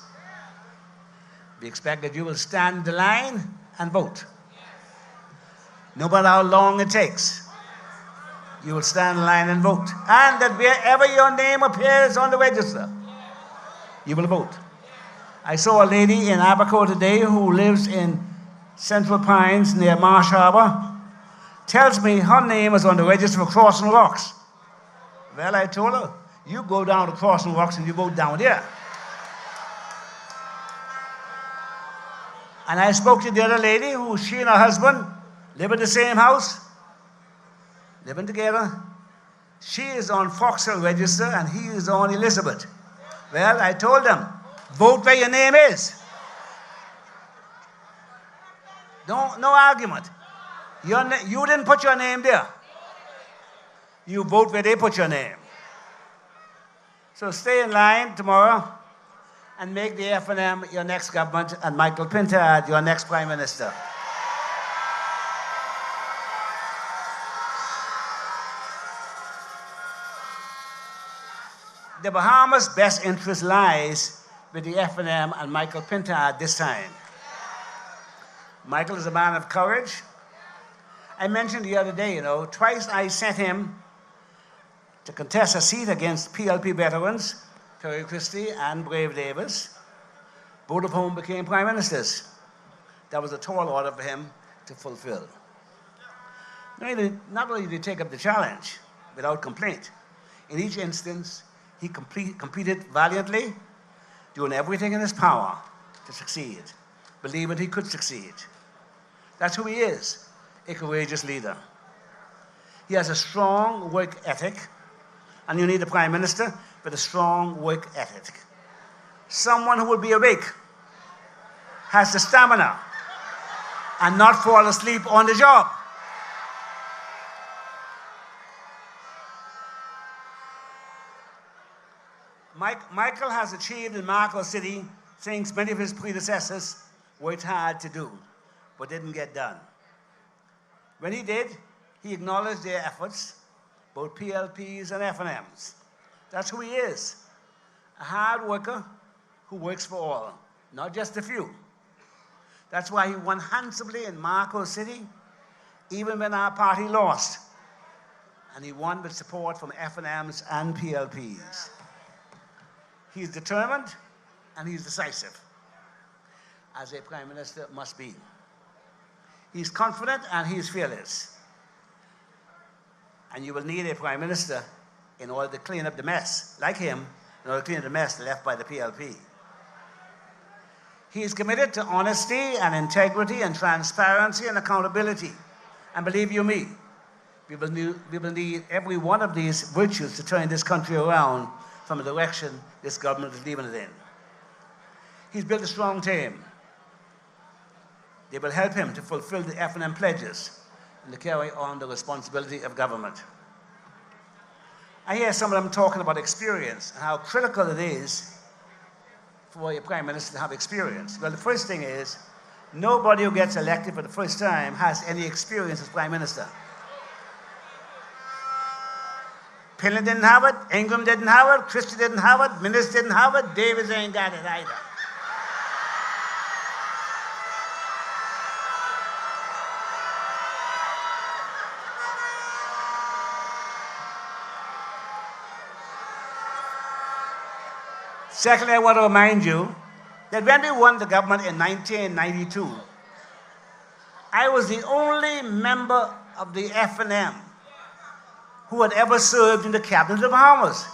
S14: We expect that you will stand in the line and vote. No matter how long it takes, you will stand in line and vote. And that wherever your name appears on the register, you will vote. I saw a lady in Abaco today who lives in Central Pines near Marsh Harbor, tells me her name is on the register for Crossing Rocks. Well, I told her, you go down to Crossing Rocks and you vote down there. And I spoke to the other lady who, she and her husband live in the same house, living together. She is on Foxhill Register and he is on Elizabeth. Well, I told them, vote where your name is. No argument. You didn't put your name there. You vote where they put your name. So stay in line tomorrow and make the FNM your next government and Michael Pintard your next Prime Minister. The Bahamas' best interest lies with the FNM and Michael Pintard this time. Michael is a man of courage. I mentioned the other day, twice I sent him to contest a seat against PLP veterans, Terry Christie and Brave Davis, both of whom became prime ministers. That was a tall order for him to fulfill. Not only did he take up the challenge without complaint, in each instance, he competed valiantly, doing everything in his power to succeed, believing he could succeed. That's who he is, a courageous leader. He has a strong work ethic, and you need a prime minister with a strong work ethic. Someone who will be awake, has the stamina, and not fall asleep on the job. Michael has achieved in Marco City things many of his predecessors worked hard to do, but didn't get done. When he did, he acknowledged their efforts, both PLPs and FNMs. That's who he is, a hard worker who works for all, not just a few. That's why he won handsomely in Marco City, even when our party lost. And he won with support from FNMs and PLPs. He's determined and he's decisive, as a prime minister must be. He's confident and he's fearless. And you will need a prime minister in order to clean up the mess, like him, in order to clean up the mess left by the PLP. He is committed to honesty and integrity and transparency and accountability. And believe you me, we will need every one of these virtues to turn this country around from the direction this government is leaving it in. He's built a strong team. They will help him to fulfill the FNM pledges and to carry on the responsibility of government. I hear some of them talking about experience and how critical it is for a prime minister to have experience. Well, the first thing is, nobody who gets elected for the first time has any experience as prime minister. Pillin didn't have it, Ingram didn't have it, Christie didn't have it, Minnis didn't have it, Davis ain't got it either. Secondly, I want to remind you that when we won the government in 1992, I was the only member of the FNM who had ever served in the cabinet of the Bahamas.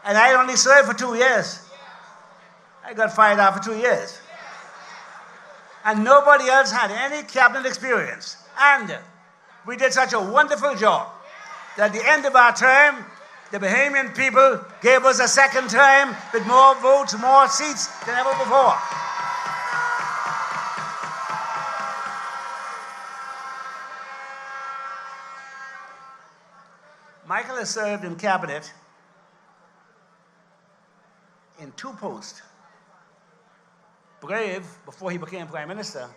S14: And I only served for 2 years. I got fired after 2 years. And nobody else had any cabinet experience. And we did such a wonderful job that at the end of our term, the Bahamian people gave us a second term with more votes, more seats than ever before. Michael has served in cabinet in 2 posts. Brave, before he became Prime Minister,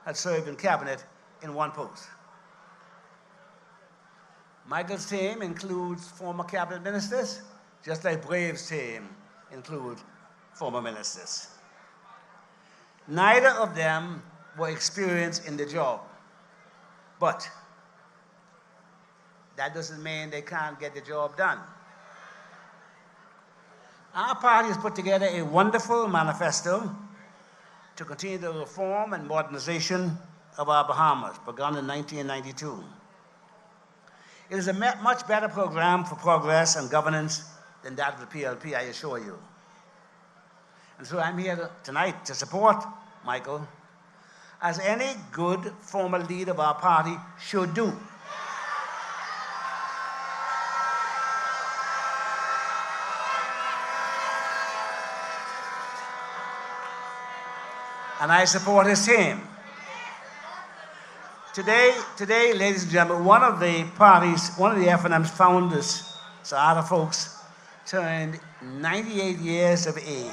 S14: had served in cabinet in 1 post. Michael's team includes former cabinet ministers, just like Brave's team includes former ministers. Neither of them were experienced in the job, but that doesn't mean they can't get the job done. Our party has put together a wonderful manifesto to continue the reform and modernization of our Bahamas, begun in 1992. It is a much better program for progress and governance than that of the PLP, I assure you. And so I'm here tonight to support Michael, as any good former leader of our party should do. And I support his team. Today, ladies and gentlemen, one of the FNM's founders, Saada folks, turned 98 years of age.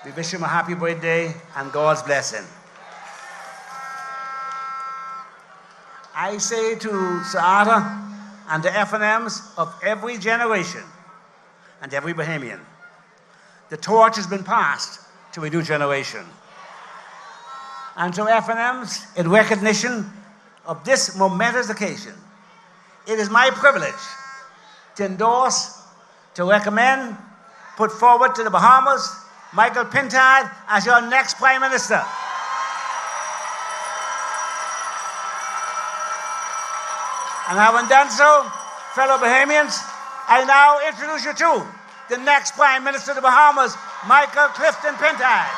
S14: We wish him a happy birthday and God's blessing. I say to Saada and the FNMs of every generation and every Bahamian, the torch has been passed to a new generation. And so FNMs, in recognition of this momentous occasion, it is my privilege to endorse, to recommend, put forward to the Bahamas, Michael Pintard as your next Prime Minister. And having done so, fellow Bahamians, I now introduce you to the next Prime Minister of the Bahamas, Michael Clifton Pintard.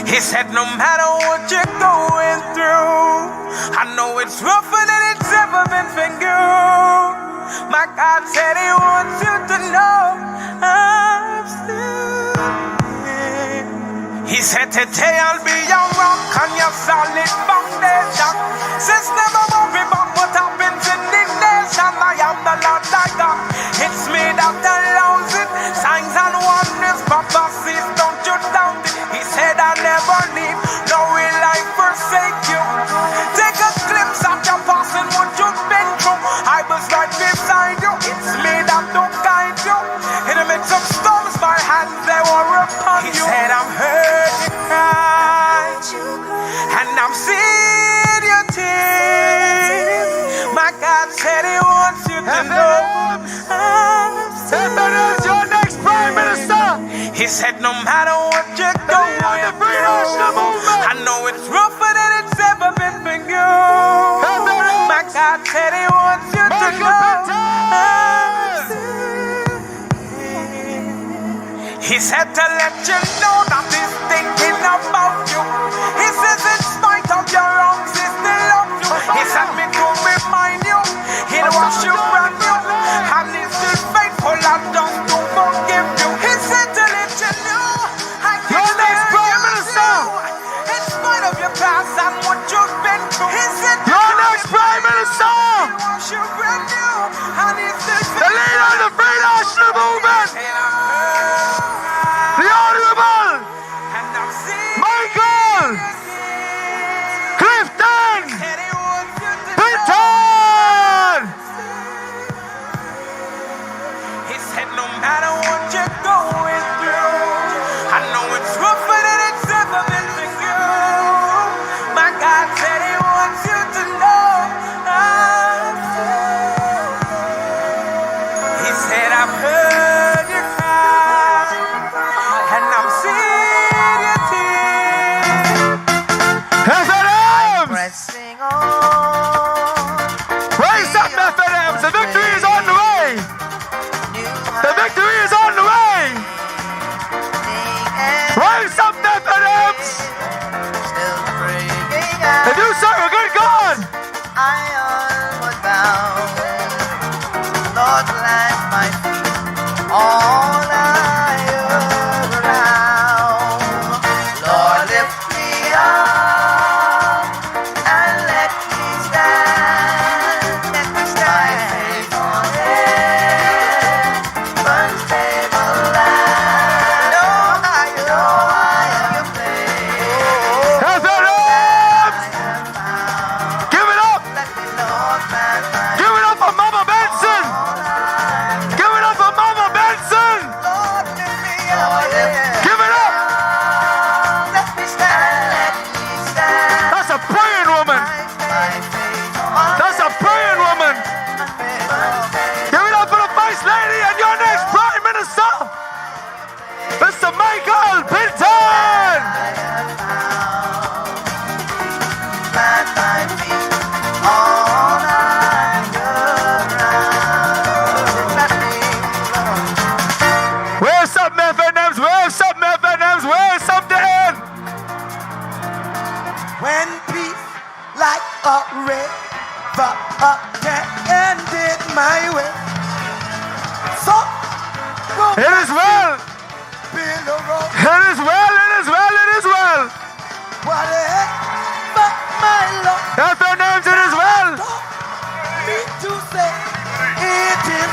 S10: He said, no matter what you're going through, I know it's rougher than it's ever been for you. My God said he wants you to know I'm still here. He said, today I'll be your rock on your solid foundation. Says never worry about what happens in the nation. I am the Lord thy God. It's me that allows it. Signs and wonders, prophecies, don't you doubt it. He said, I'll never leave, nor will I forsake you. Take a glimpse of your past and what you've been through. I was right beside you. It's me that don't guide you. In the midst of storms, my hands, they were upon you. He said, I'm hurting right, and I'm seeing your tears. My God said he wants you to know I'm still your next Prime Minister. He said, no matter what you're going through, I know it's rougher than it's ever been for you. My God said he wants you to know. He said to let you know that he's thinking about you. He says in spite of your wrongs, he still loves you. He said me to remind you, he'll wash you brand new, and he's still faithful and just to forgive you. He said to let you know, I can hear you in spite of your past and what you've been through. He
S6: FNMs, wave something, FNMs, wave something.
S10: When peace like a river ended my way. So
S6: it is well.
S10: Build a road.
S6: It is well, it is well, it is well.
S10: Whatever my Lord.
S6: FNMs, it is well.
S10: Me to say it is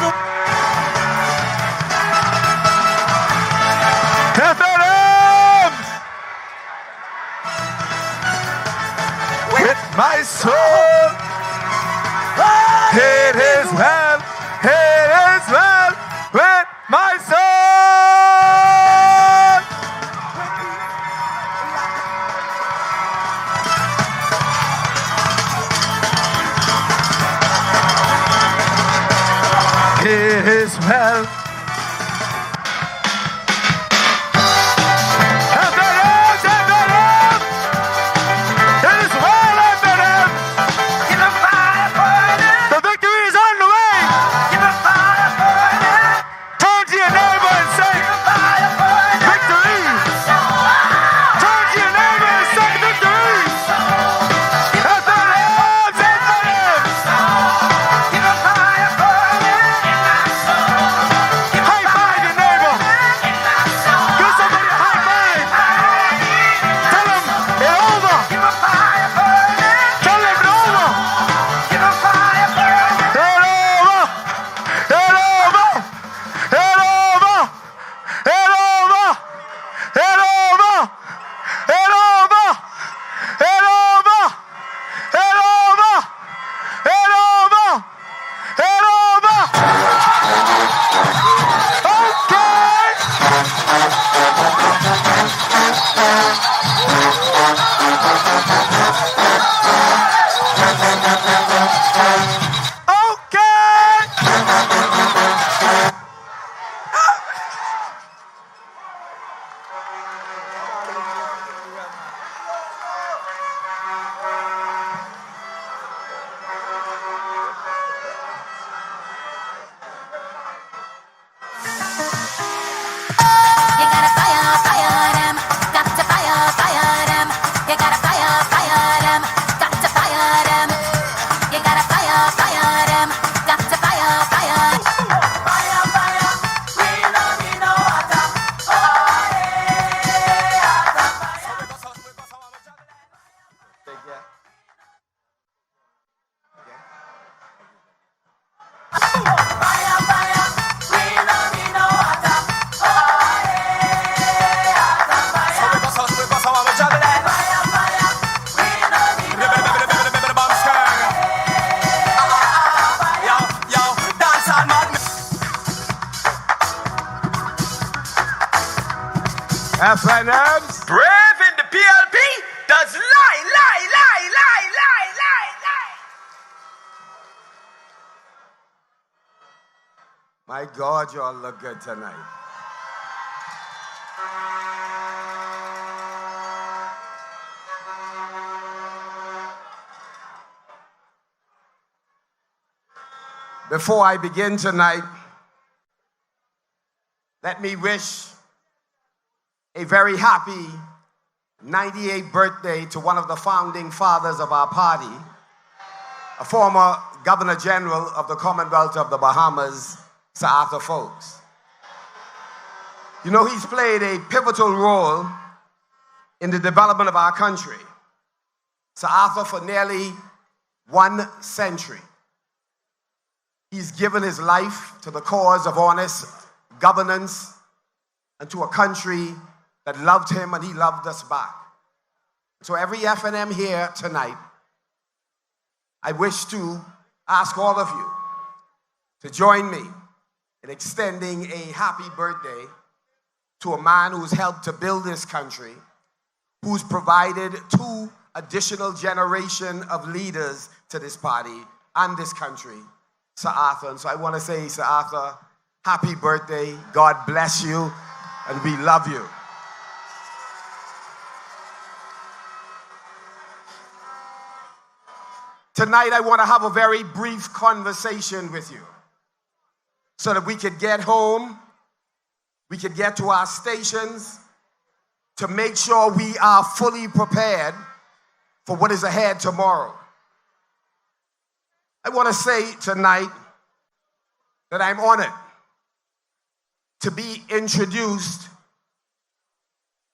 S6: FNMs. With my soul. It is well. It is well with my soul. It is well. FNMs.
S10: brave in the PLP does lie.
S6: My God, you all look good tonight. Before I begin tonight, let me wish a very happy 98th birthday to one of the founding fathers of our party, a former Governor General of the Commonwealth of the Bahamas, Sir Arthur Folks. You know, he's played a pivotal role in the development of our country. Sir Arthur, for nearly 1 century, he's given his life to the cause of honest governance and to a country that loved him and he loved us back. So every FNM here tonight, I wish to ask all of you to join me in extending a happy birthday to a man who's helped to build this country, who's provided 2 additional generations of leaders to this party and this country, Sir Arthur. And so I want to say, Sir Arthur, happy birthday. God bless you, and we love you. Tonight, I want to have a very brief conversation with you so that we could get home
S15: we could get to our stations to make sure we are fully prepared for what is ahead tomorrow. I want to say tonight that I'm honored to be introduced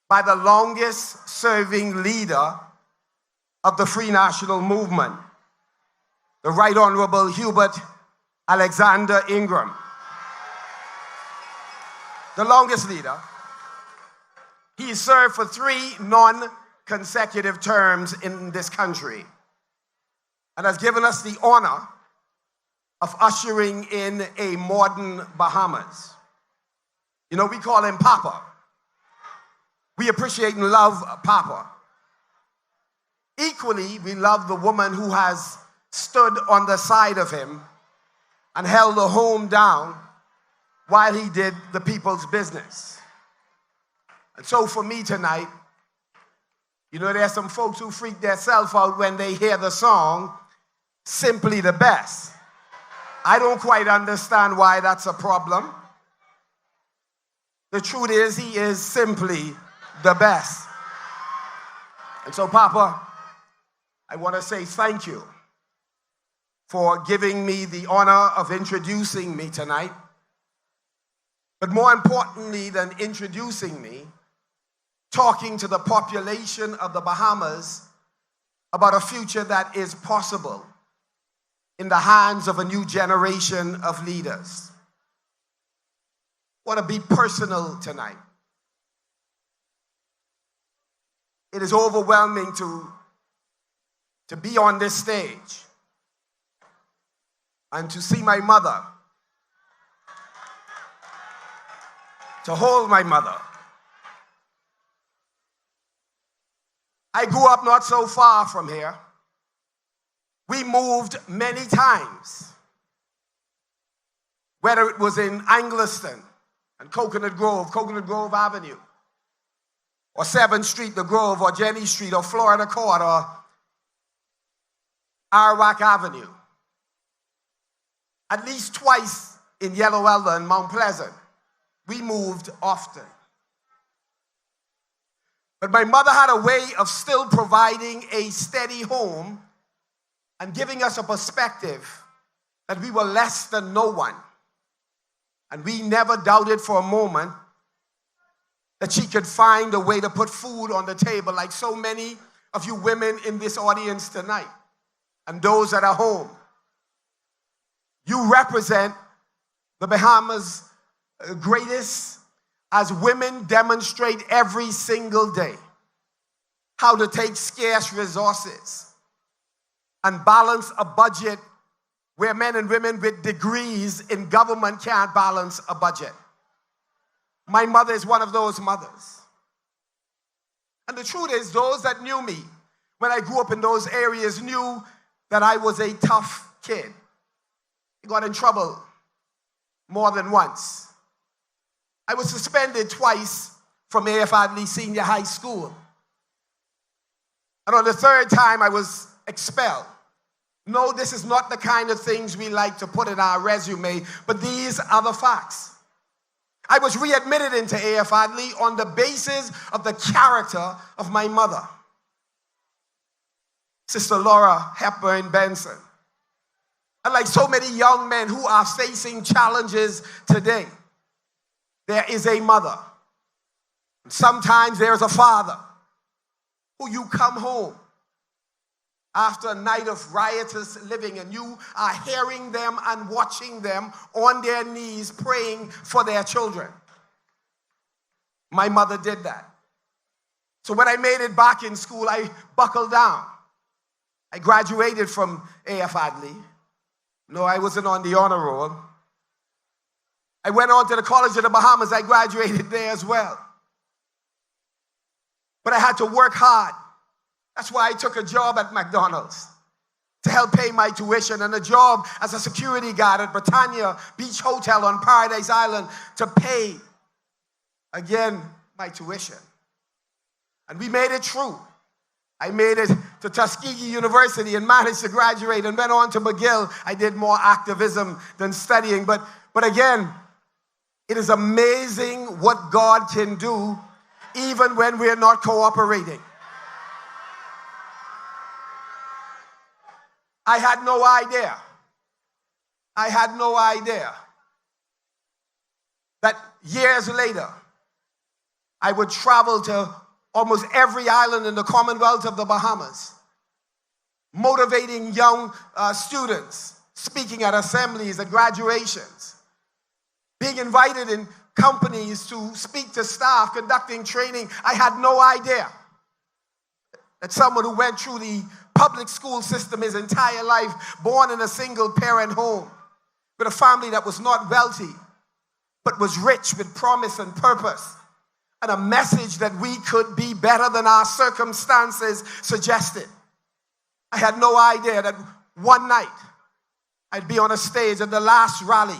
S15: by the longest serving leader of the Free National Movement, the Right Honorable Hubert Alexander Ingraham. The longest leader. He served for 3 non-consecutive terms in this country and has given us the honor of ushering in a modern Bahamas. You know, we call him Papa. We appreciate and love Papa. Equally, we love the woman who has stood on the side of him and held the home down while he did the people's business. And so for me tonight, you know, there's some folks who freak themselves out when they hear the song, Simply the Best. I don't quite understand why that's a problem. The truth is, he is simply the best. And so, Papa, I want to say thank you for giving me the honor of introducing me tonight. But more importantly than introducing me, talking to the population of the Bahamas about a future that is possible in the hands of a new generation of leaders. I want to be personal tonight. It is overwhelming to be on this stage and to see my mother, to hold my mother. I grew up not so far from here. We moved many times, whether it was in Angliston and Coconut Grove Avenue, or 7th Street, The Grove, or Jenny Street, or Florida Court, or Arawak Avenue. At least twice in Yellow Elder and Mount Pleasant. We moved often. But my mother had a way of still providing a steady home and giving us a perspective that we were less than no one. And we never doubted for a moment that she could find a way to put food on the table, like so many of you women in this audience tonight and those that are home. You represent the Bahamas' greatest as women demonstrate every single day how to take scarce resources and balance a budget where men and women with degrees in government can't balance a budget. My mother is one of those mothers. And the truth is, those that knew me when I grew up in those areas knew that I was a tough kid. I got in trouble more than once. I was suspended twice from A.F. Adley Senior High School. And on the 3rd time, I was expelled. No, this is not the kind of things we like to put in our resume, but these are the facts. I was readmitted into A.F. Adley on the basis of the character of my mother, Sister Laura Hepburn Benson. And like so many young men who are facing challenges today, there is a mother. Sometimes there's a father who you come home after a night of riotous living and you are hearing them and watching them on their knees praying for their children. My mother did that. So when I made it back in school, I buckled down. I graduated from A.F. Adley. No, I wasn't on the honor roll. I went on to the College of the Bahamas. I graduated there as well. But I had to work hard. That's why I took a job at McDonald's to help pay my tuition and a job as a security guard at Britannia Beach Hotel on Paradise Island to pay, again, my tuition. And we made it through. I made it to Tuskegee University and managed to graduate and went on to McGill. I did more activism than studying. But again, It is amazing what God can do even when we're not cooperating. I had no idea that years later I would travel to almost every island in the Commonwealth of the Bahamas, motivating young students, speaking at assemblies and graduations, being invited in companies to speak to staff, conducting training. I had no idea that someone who went through the public school system his entire life, born in a single parent home, with a family that was not wealthy, but was rich with promise and purpose, and a message that we could be better than our circumstances suggested. I had no idea that one night I'd be on a stage at the last rally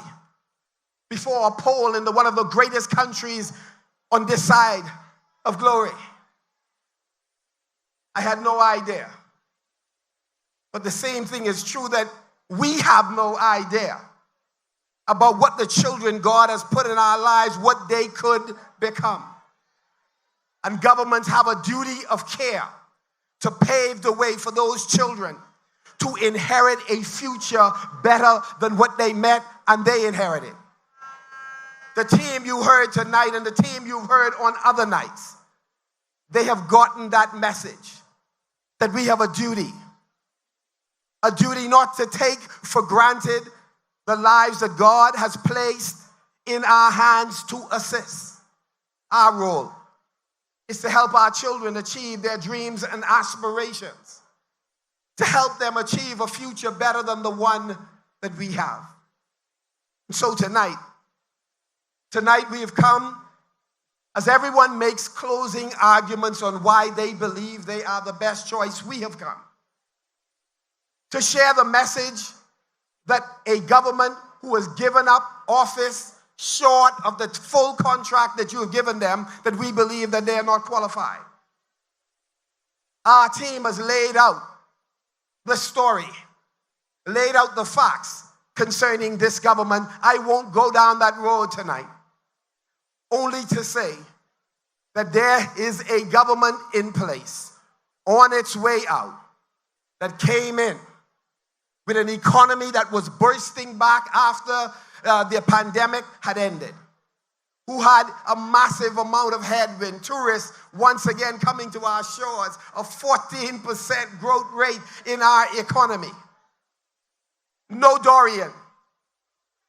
S15: before a poll in one of the greatest countries on this side of glory. I had no idea. But the same thing is true that we have no idea about what the children God has put in our lives, what they could become. And governments have a duty of care to pave the way for those children to inherit a future better than what they met and they inherited. The team you heard tonight and the team you've heard on other nights, they have gotten that message that we have a duty not to take for granted the lives that God has placed in our hands to assist. Our role is to help our children achieve their dreams and aspirations, to help them achieve a future better than the one that we have. And so tonight we have come as everyone makes closing arguments on why they believe they are the best choice. We have come to share the message that a government who has given up office short of the full contract that you have given them, that we believe that they are not qualified. Our team has laid out the story, laid out the facts concerning this government. I won't go down that road tonight, only to say that there is a government in place on its way out that came in with an economy that was bursting back after the pandemic had ended, who had a massive amount of headwind, tourists once again coming to our shores, a 14% growth rate in our economy. No Dorian,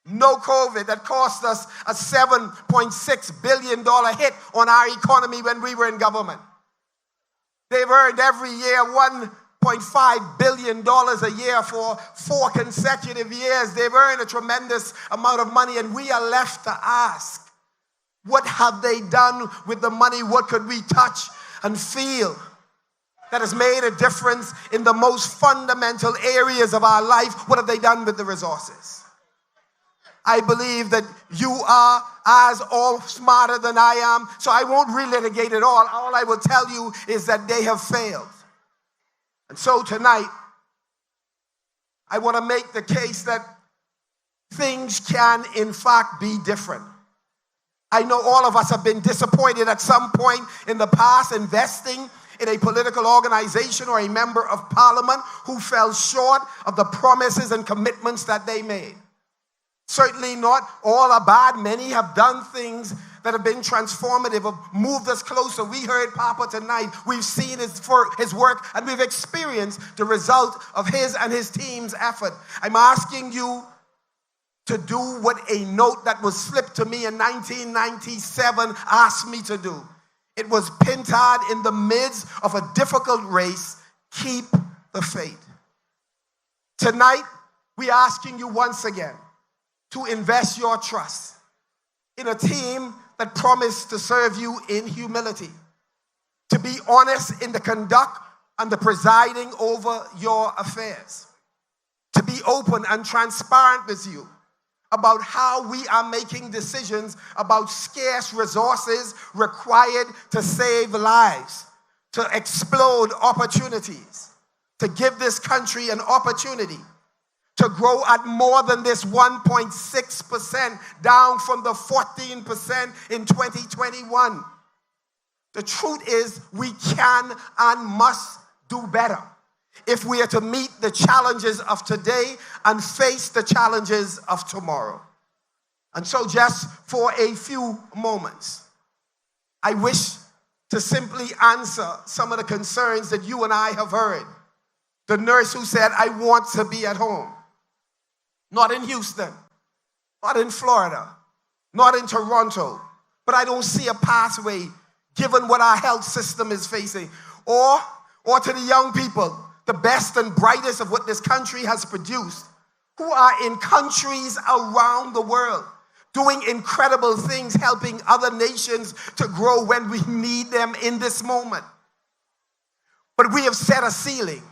S15: no COVID that cost us a $7.6 billion hit on our economy when we were in government. They've earned every year $1.5 billion a year for 4 consecutive years. They've earned a tremendous amount of money, and we are left to ask, what have they done with the money? What could we touch and feel that has made a difference in the most fundamental areas of our life? What have they done with the resources? I believe that you are as all smarter than I am, so I won't relitigate it all. All I will tell you is that they have failed. And so tonight, I want to make the case that things can, in fact, be different. I know all of us have been disappointed at some point in the past investing in a political organization or a member of parliament who fell short of the promises and commitments that they made. Certainly not all are bad. Many have done things that have been transformative, have moved us closer. We heard Papa tonight. We've seen his work, and we've experienced the result of his and his team's effort. I'm asking you to do what a note that was slipped to me in 1997 asked me to do. It was Pintard in the midst of a difficult race. Keep the faith. Tonight, we're asking you once again to invest your trust in a team that promised to serve you in humility, to be honest in the conduct and the presiding over your affairs, to be open and transparent with you about how we are making decisions about scarce resources required to save lives, to explode opportunities, to give this country an opportunity to grow at more than this 1.6%, down from the 14% in 2021. The truth is, we can and must do better if we are to meet the challenges of today and face the challenges of tomorrow. And so just for a few moments, I wish to simply answer some of the concerns that you and I have heard. The nurse who said, I want to be at home. Not in Houston, not in Florida, not in Toronto, but I don't see a pathway given what our health system is facing. Or to the young people, the best and brightest of what this country has produced, who are in countries around the world, doing incredible things, helping other nations to grow when we need them in this moment. But we have set a ceiling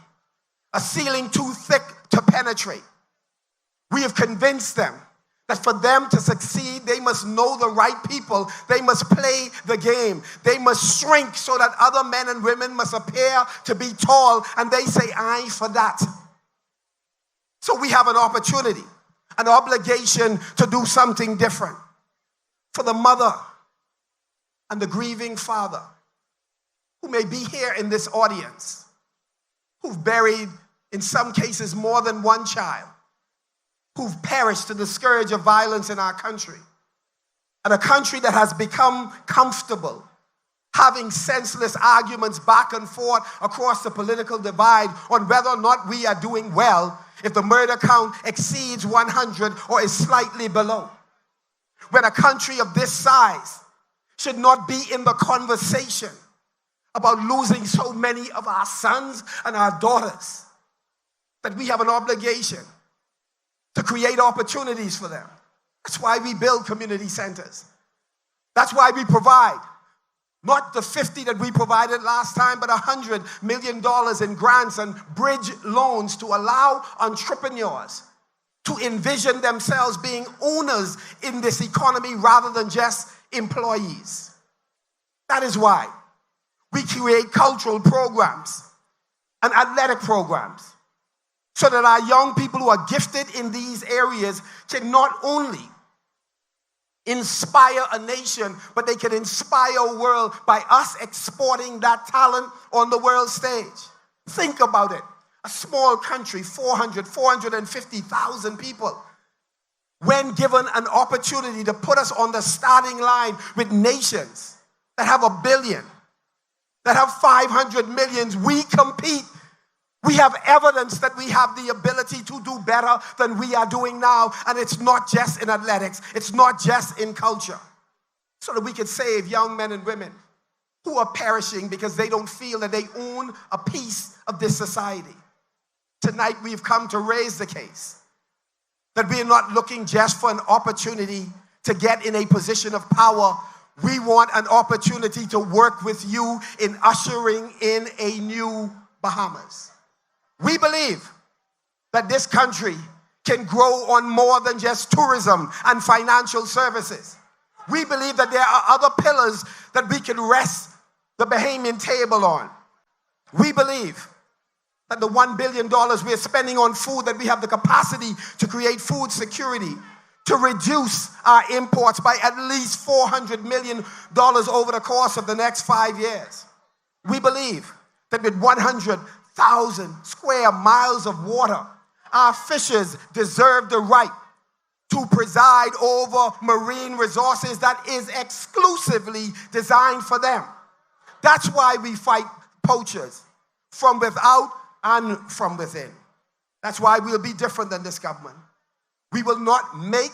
S15: too thick to penetrate. We have convinced them that for them to succeed, they must know the right people. They must play the game. They must shrink so that other men and women must appear to be tall, and they say, aye for that. So we have an opportunity, an obligation to do something different. For the mother and the grieving father who may be here in this audience, who've buried, in some cases, more than one child, who've perished to the scourge of violence in our country, and a country that has become comfortable having senseless arguments back and forth across the political divide on whether or not we are doing well if the murder count exceeds 100 or is slightly below. When a country of this size should not be in the conversation about losing so many of our sons and our daughters, that we have an obligation to create opportunities for them. That's why we build community centers. That's why we provide not the 50 that we provided last time, but $100 million in grants and bridge loans to allow entrepreneurs to envision themselves being owners in this economy rather than just employees. That is why we create cultural programs and athletic programs, so that our young people who are gifted in these areas can not only inspire a nation, but they can inspire a world by us exporting that talent on the world stage. Think about it. A small country, 450,000 people, when given an opportunity to put us on the starting line with nations that have 1 billion, that have 500 million, we compete. We have evidence that we have the ability to do better than we are doing now. And it's not just in athletics. It's not just in culture. So that we can save young men and women who are perishing because they don't feel that they own a piece of this society. Tonight we've come to raise the case that we are not looking just for an opportunity to get in a position of power. We want an opportunity to work with you in ushering in a new Bahamas. We believe that this country can grow on more than just tourism and financial services. We believe that there are other pillars that we can rest the Bahamian table on. We believe that the $1 billion we're spending on food, that we have the capacity to create food security, to reduce our imports by at least $400 million over the course of the next 5 years. We believe that with 100,000 square miles of water, our fishers deserve the right to preside over marine resources that is exclusively designed for them. That's why we fight poachers from without and from within. That's why we'll be different than this government. We will not make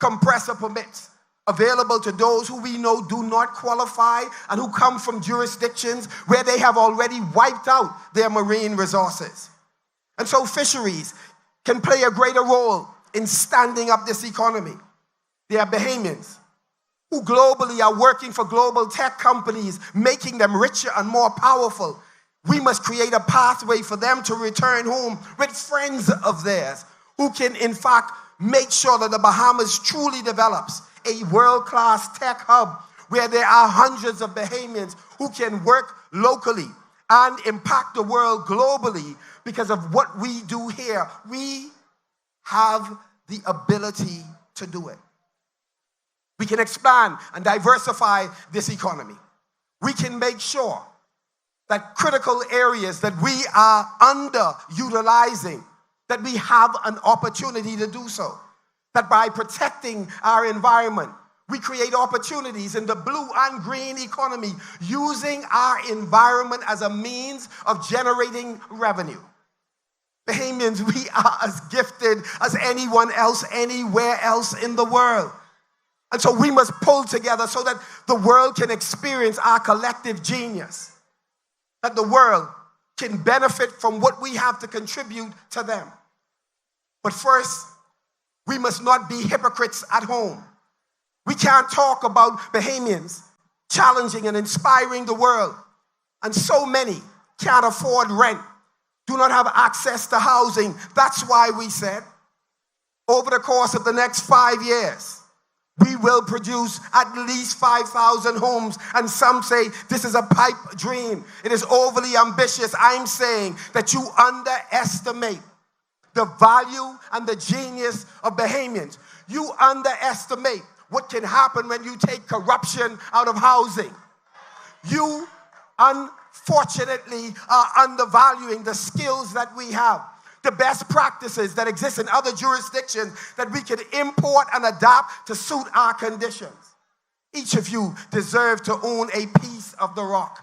S15: compressor permits available to those who we know do not qualify and who come from jurisdictions where they have already wiped out their marine resources. And so fisheries can play a greater role in standing up this economy. There are Bahamians who globally are working for global tech companies, making them richer and more powerful. We must create a pathway for them to return home with friends of theirs who can, in fact, make sure that the Bahamas truly develops a world-class tech hub where there are hundreds of Bahamians who can work locally and impact the world globally because of what we do here. We have the ability to do it. We can expand and diversify this economy. We can make sure that critical areas that we are underutilizing, that we have an opportunity to do so. That by protecting our environment, we create opportunities in the blue and green economy, using our environment as a means of generating revenue. Bahamians, we are as gifted as anyone else, anywhere else in the world. And so we must pull together so that the world can experience our collective genius. That the world can benefit from what we have to contribute to them. But first, we must not be hypocrites at home. We can't talk about Bahamians challenging and inspiring the world, and so many can't afford rent, do not have access to housing. That's why we said, over the course of the next 5 years, we will produce at least 5,000 homes. And some say this is a pipe dream. It is overly ambitious. I'm saying that you underestimate the value and the genius of Bahamians. You underestimate what can happen when you take corruption out of housing. You unfortunately are undervaluing the skills that we have, the best practices that exist in other jurisdictions that we can import and adapt to suit our conditions. Each of you deserve to own a piece of the rock.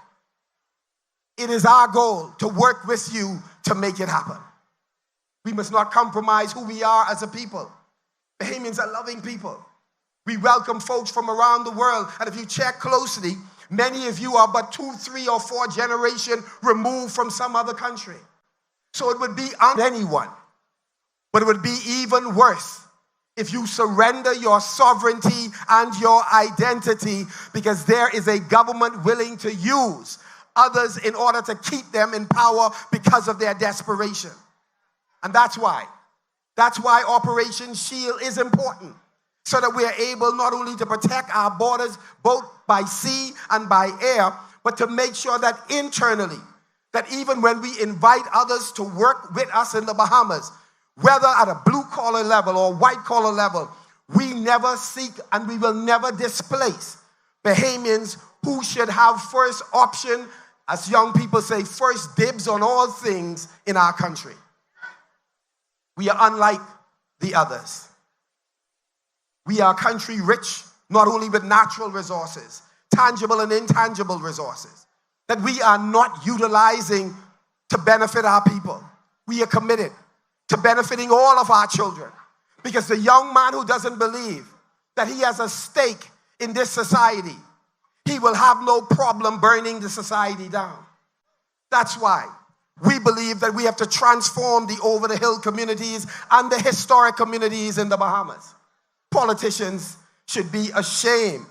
S15: It is our goal to work with you to make it happen. We must not compromise who we are as a people. Bahamians are loving people. We welcome folks from around the world, and if you check closely, many of you are but 2, 3, or 4 generations removed from some other country. So it would be on anyone, but it would be even worse if you surrender your sovereignty and your identity, because there is a government willing to use others in order to keep them in power because of their desperation. And that's why Operation Shield is important, so that we are able not only to protect our borders both by sea and by air, but to make sure that internally, that even when we invite others to work with us in the Bahamas, whether at a blue-collar level or white-collar level, we never seek and we will never displace Bahamians who should have first option, as young people say, first dibs on all things in our country. We are unlike the others. We are a country rich not only with natural resources, tangible and intangible resources, that we are not utilizing to benefit our people. We are committed to benefiting all of our children, because the young man who doesn't believe that he has a stake in this society, he will have no problem burning the society down. That's why we believe that we have to transform the over-the-hill communities and the historic communities in the Bahamas. Politicians should be ashamed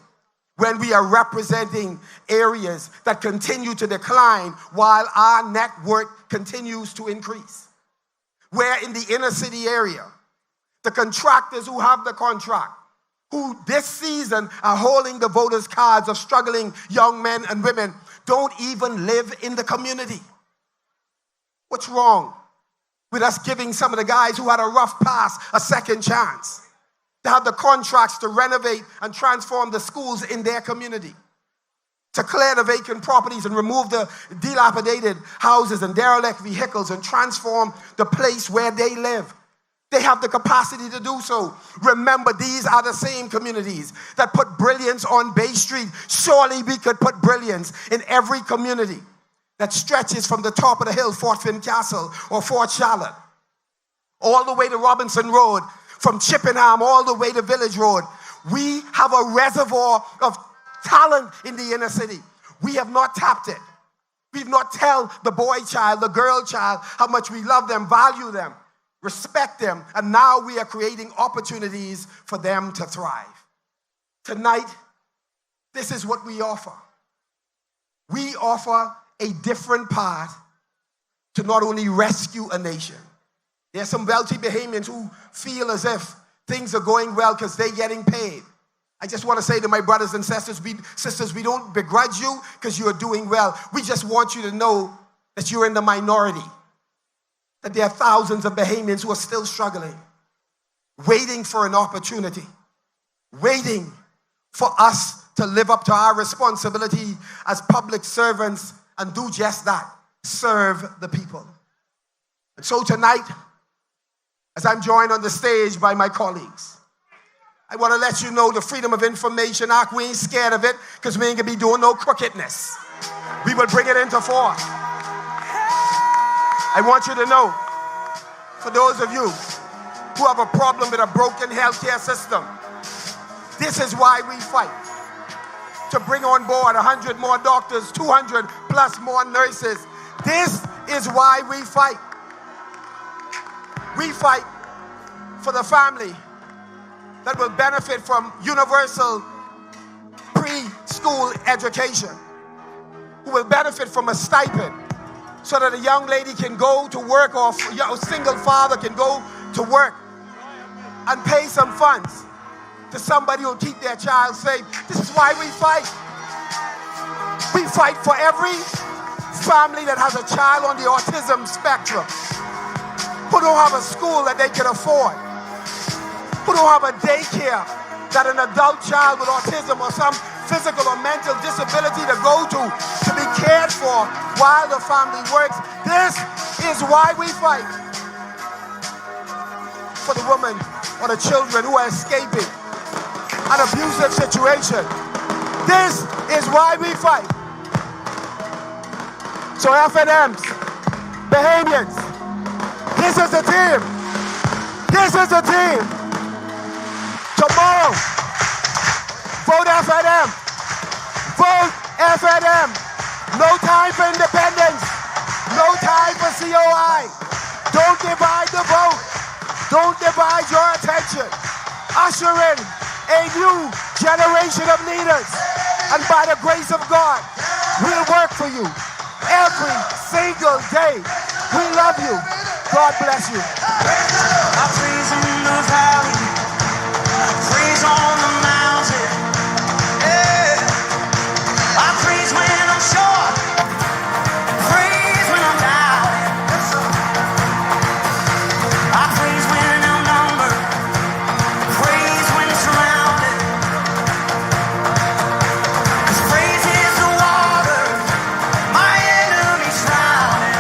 S15: when we are representing areas that continue to decline while our net worth continues to increase. Where in the inner city area, the contractors who have the contract, who this season are holding the voters' cards of struggling young men and women, don't even live in the community. What's wrong with us giving some of the guys who had a rough past a second chance? To have the contracts to renovate and transform the schools in their community, to clear the vacant properties and remove the dilapidated houses and derelict vehicles and transform the place where they live. They have the capacity to do so. Remember, these are the same communities that put brilliance on Bay Street. Surely we could put brilliance in every community that stretches from the top of the hill, Fort Fincastle or Fort Charlotte, all the way to Robinson Road, from Chippenham all the way to Village Road. We have a reservoir of talent in the inner city. We have not tapped it. We've not tell the boy child, the girl child, how much we love them, value them, respect them, and now we are creating opportunities for them to thrive. Tonight, this is what we offer. We offer a different path to not only rescue a nation. There are some wealthy Bahamians who feel as if things are going well because they're getting paid. I just want to say to my brothers and sisters, we don't begrudge you because you are doing well. We just want you to know that you're in the minority, that there are thousands of Bahamians who are still struggling. waiting for an opportunity, waiting for us to live up to our responsibility as public servants and do just that, serve the people. And so tonight, as I'm joined on the stage by my colleagues, I want to let you know the Freedom of Information Act, we ain't scared of it because we ain't going to be doing no crookedness. We will bring it into force. I want you to know, for those of you who have a problem with a broken healthcare system, this is why we fight. To bring on board 100 more doctors, 200 plus more nurses. This is why we fight. We fight for the family that will benefit from universal preschool education, who will benefit from a stipend so that a young lady can go to work or a single father can go to work and pay some funds to somebody who will keep their child safe. This is why we fight. We fight for every family that has a child on the autism spectrum, who don't have a school that they can afford, who don't have a daycare that an adult child with autism or some physical or mental disability to go to be cared for while the family works. This is why we fight. For the women or the children who are escaping an abusive situation. This is why we fight. So FNMs, Bahamians, this is the team. This is the team. Tomorrow, vote FNM. Vote FNM. No time for independence. No time for COI. Don't divide the vote. Don't divide your attention. Usher in a new generation of leaders. And by the grace of God, we'll work for you every single day. We love you. God bless you.
S10: I praise in the valley, praise on the mountain. Yeah. I praise when I'm short, praise when I'm down. I praise when I'm numbered, praise when surrounded. 'Cause praise is the water my enemies drowning.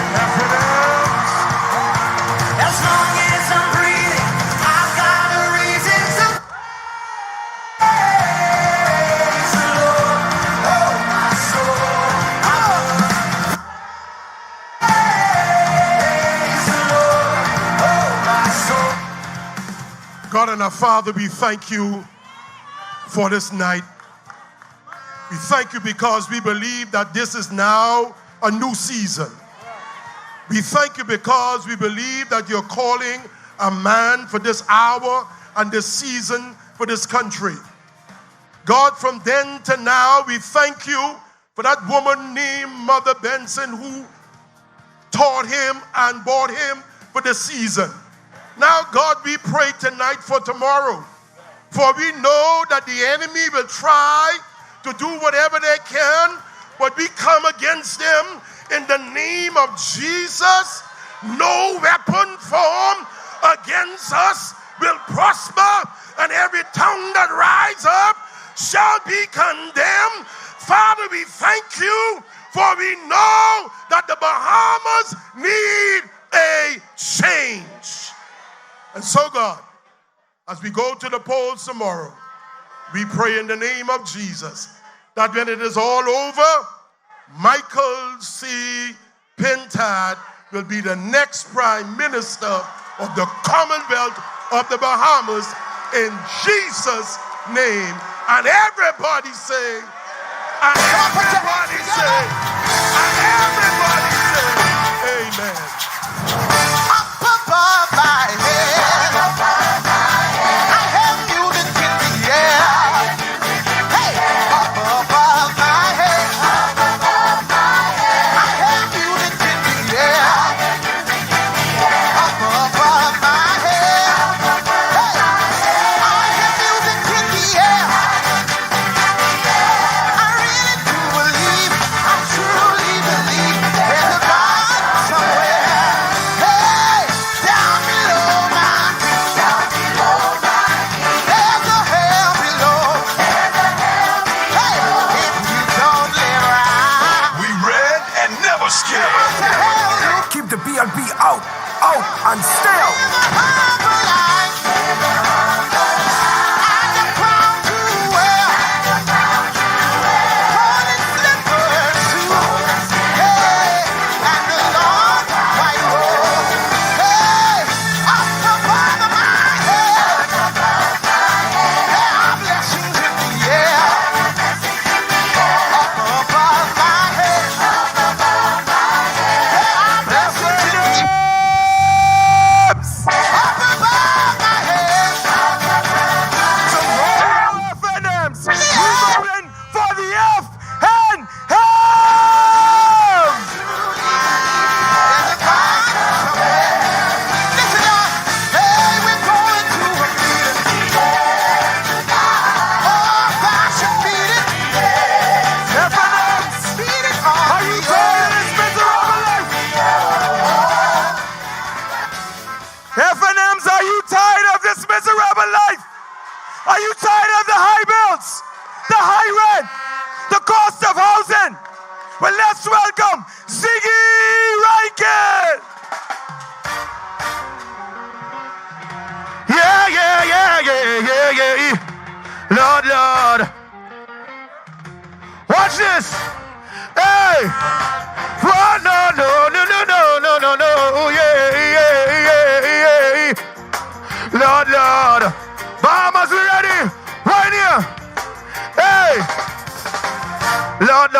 S10: As long as I'm breathing, I've got a reason to praise the Lord. Oh, my soul, praise the Lord. Oh, my soul.
S11: God and our Father, we thank you for this night. We thank you because we believe that this is now a new season. We thank you because we believe that you're calling a man for this hour and this season for this country. God, from then to now, we thank you for that woman named Mother Benson who taught him and bought him for the season. Now, God, we pray tonight for tomorrow. For we know that the enemy will try to do whatever they can, but we come against them in the name of Jesus. No weapon formed against us will prosper, and every tongue that rises up shall be condemned. Father, we thank you, for we know that the Bahamas need a change. And so, God, as we go to the polls tomorrow, we pray in the name of Jesus that when it is all over, Michael C. Pintard will be the next Prime Minister of the Commonwealth of the Bahamas in Jesus' name. And everybody say, and everybody say, and everybody say, amen.
S10: Up above my head, I have music in the air. Hey, up above my head, I have music in the air. Up above my head, hey, I have music in the air. I really do believe, I truly
S6: Keep the BLB out, and stay out.
S10: FNMs, are you tired of this miserable life? Are you tired of the high bills, the high rent, the cost of housing? Well, let's welcome Ziggy Rankin. Yeah. Lord. Watch this. Hey. No. Yeah. Lord. Bahamas, we ready? Right here. Hey. Lord.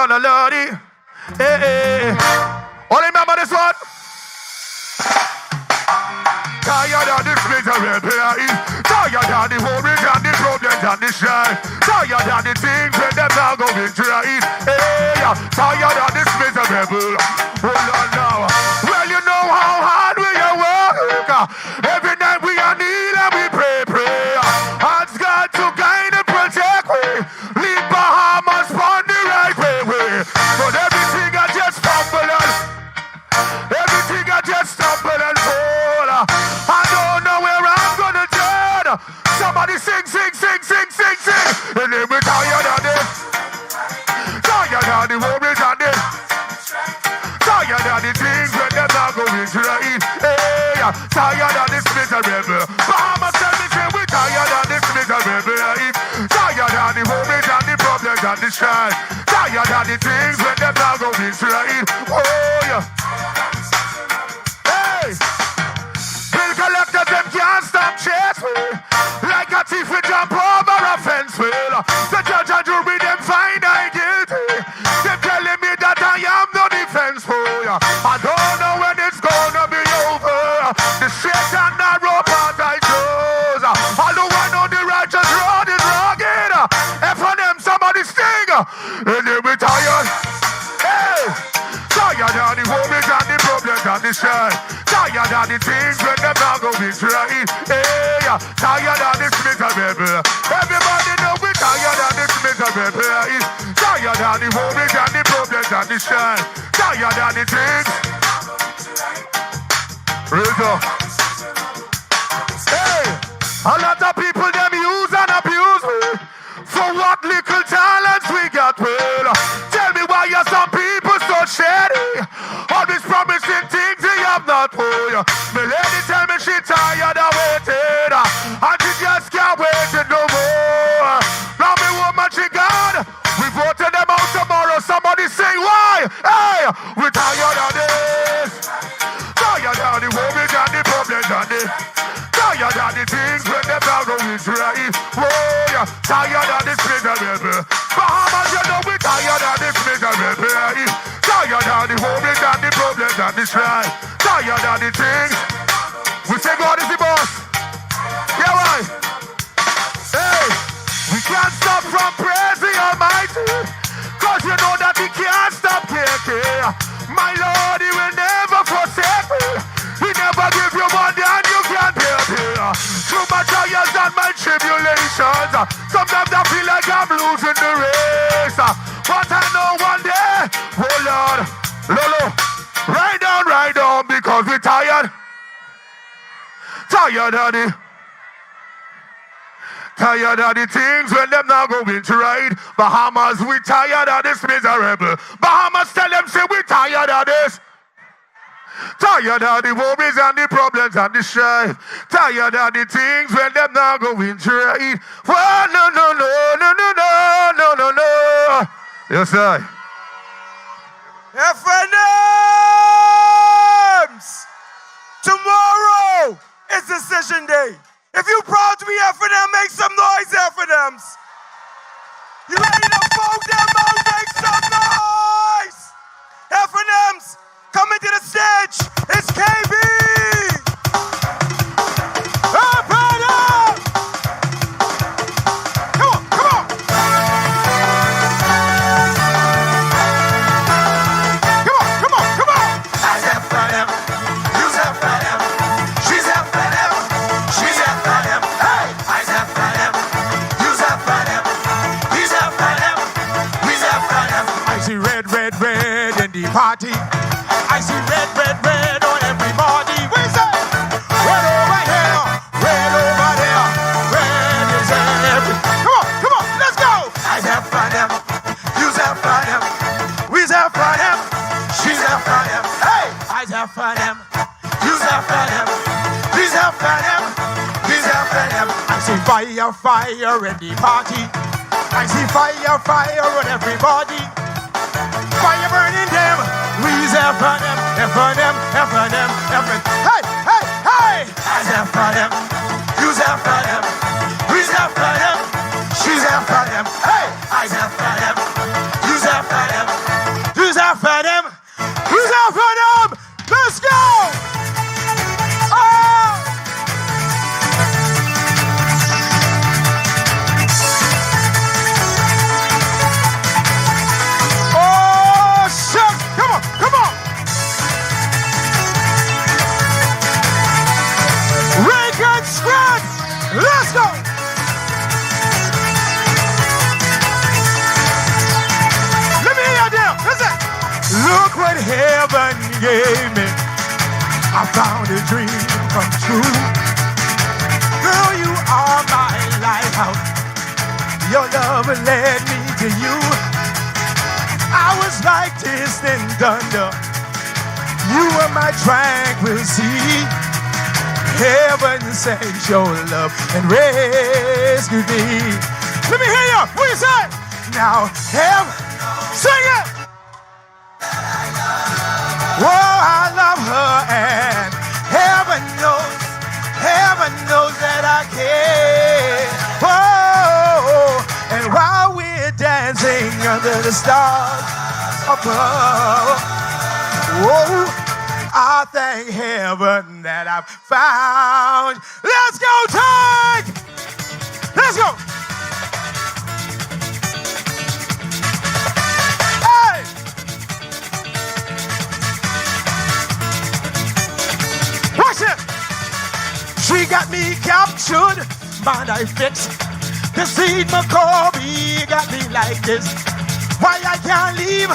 S10: Hey. Only remember this one? Tired of this miserable life. Tired of the worries and the problems and the strife. Tired of the things when them now going right. Hey, tired of this miserable. Hold on now. Well, you know how hard we are work. Every night we are need and we pray. Ask God to guide and protect we. Lead Bahamas on the right way. But everything I just stumble on. Everything I just stumble and fall. I don't know where I'm gonna turn. Somebody sing. And then we're tired of this. Tired of the worries and this. Tired of the things when they're not going right. Hey, tired of this miserable. Bahamas tell me say we're tired of this miserable life. Tired of the worries and the problems and the strife. Tired of the things when they're not going right. Oh yeah. Hey. Bill collectors, them can't stop chasing. Like a thief we jump over a fence. The judge and jury, them find I guilty. Them telling me that I am no defense for ya. I don't know when it's gonna be over. The straight and narrow path I chose. Although I know the righteous road is rugged. F&M, somebody sting. And then we tired. Hey! Tired of the worries and the problems and the strife. Tired of the things when them not going right. Hey, tired of this miserable. Everybody know we tired of this miserable. Tired of the worries and the problems and the strife. Tired of the things. Rizzo. Hey, a lot of people them use and abuse me. For what little talents we got, well. Tell me why are some people so shady? Always promising things they have not for you. My lady tell me she tired of waiting. And she just can't wait no more. Now me woman she gone. We voted them out tomorrow. Somebody say why? Hey, we tired of this. Tired of the worries and the problems and the. Tired of the things when them now going right. Oh yeah, tired of this miserable. Bahamas, you know we tired of this miserable. Tired of the worries and the problems and the strife. Tired of the things. We say God is the boss. Yeah, right. Hey, we can't stop from praising Almighty. Cause you know that He can't stop caring. My Lord, He will never forsake me. He never give you money and you can't pay. Through my trials and my tribulations, sometimes I feel like I'm losing the race. But I know one day, oh Lord, Lolo, ride down, because we're tired. Tired of the things when them not going right. Bahamas, we tired of this miserable. Bahamas tell them say we tired of this.
S12: Tired of the worries and the problems and the strife. Tired of the things when them not going right. Well, no, no, no, no, no, no, no, no, no. Yes, sir.
S10: FNMs! Tomorrow is decision day. If you proud to be FNM, make some noise, FNMs. You ready to vote them out? Make some noise! FNMs, coming to the stage. It's KB! FNM! Come on, come on! Come on, come on, come on!
S13: I's FNM, you's FNM, she's FNM, she's FNM, hey! I's FNM, you's FNM, he's FNM, he's FNM.
S10: I see red, red, red in the party. I see red, red, red on everybody. Where's that? Red over here, red over there. Red is every. Come on, let's go.
S13: I's FNM, you's FNM,
S10: We's FNM,
S13: she's FNM, hey!
S10: I's FNM,
S13: You's FNM,
S10: he's FNM,
S13: he's FNM.
S10: I see fire, fire in the party. I see fire, fire on everybody. Fire burning them. We's FNM, FNM, FNM, FNM. Hey, hey, hey!
S13: I's FNM, you's FNM, we's FNM, she's FNM, hey! I's FNM, you's FNM.
S10: Who's FNM? Who's FNM? Let's go! Oh! Oh, shit! Come on, come on! Reagan spread! Let's go! Let me hear you down. Listen. Look what heaven gave me. I found a dream come true. Girl, you are my lighthouse. Your love led me to you. I was like distant thunder. You were my tranquil sea. Heaven sent your love and rescued me. Let me hear you. What you say? Now, heaven, sing it. Whoa, I love her and heaven knows that I care. Whoa, and while we're dancing under the stars above, whoa, I thank heaven that I've found. Let's go, Tag! Let's go! Hey! Watch it! She got me captured, mind I fixed. The seed McCorby got me like this. Why I can't leave,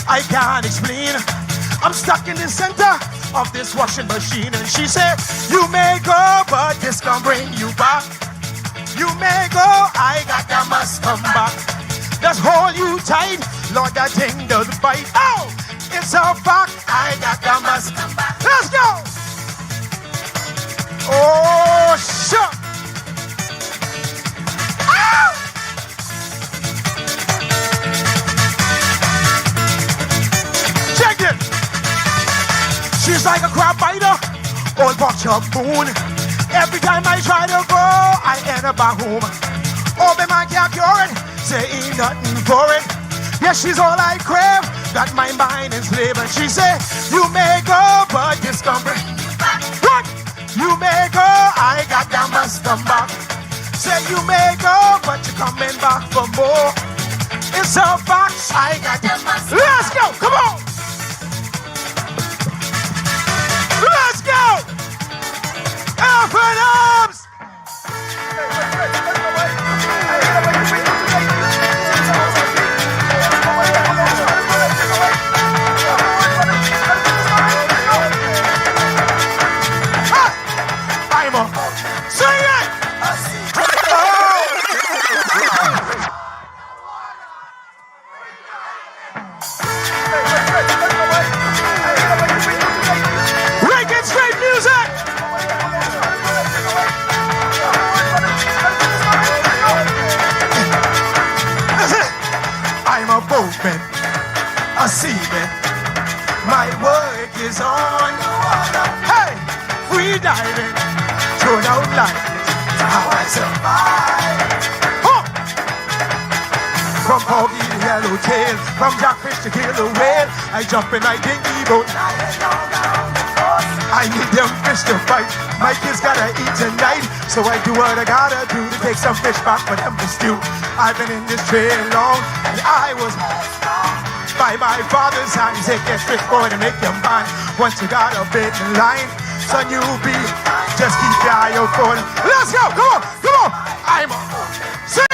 S10: I can't explain. I'm stuck in the center of this washing machine. And she said, you may go, but this gon' bring you back. You may go, I got that must come back. Just hold you tight, Lord, that thing does bite. Oh, it's a fact, I got that must come back. Let's go. Oh, shit. Ow! Check it. She's like a crab biter, old bunch of moon. Every time I try to go, I end up at home. Open my can't cure it, say ain't nothing for it. Yeah, she's all I crave, got my mind enslaved. And she say, you may go, but this gon' bring you back. What? You may go, I got that must come back. Say you may go, but you're coming back for more. It's a fact, I got that must. Let's go, come on. Let's go! FNMs! I'm a sing it!
S6: My work is on. Hey, free diving, thrown out like how I survive. Huh. From Porgy to Yellowtail, from Jackfish to Killer Whale, I jump in my dingy boat. I need them fish to fight. My kids gotta eat tonight, so I do what I gotta do to take some fish back for them to stew. I've been in this trade long, and I was by my father's hand. He said, get fish boy to make your mind. Once you got a bit in line, son, you be just keep your eye out for it. Let's go, come on, come on. I'm a sing.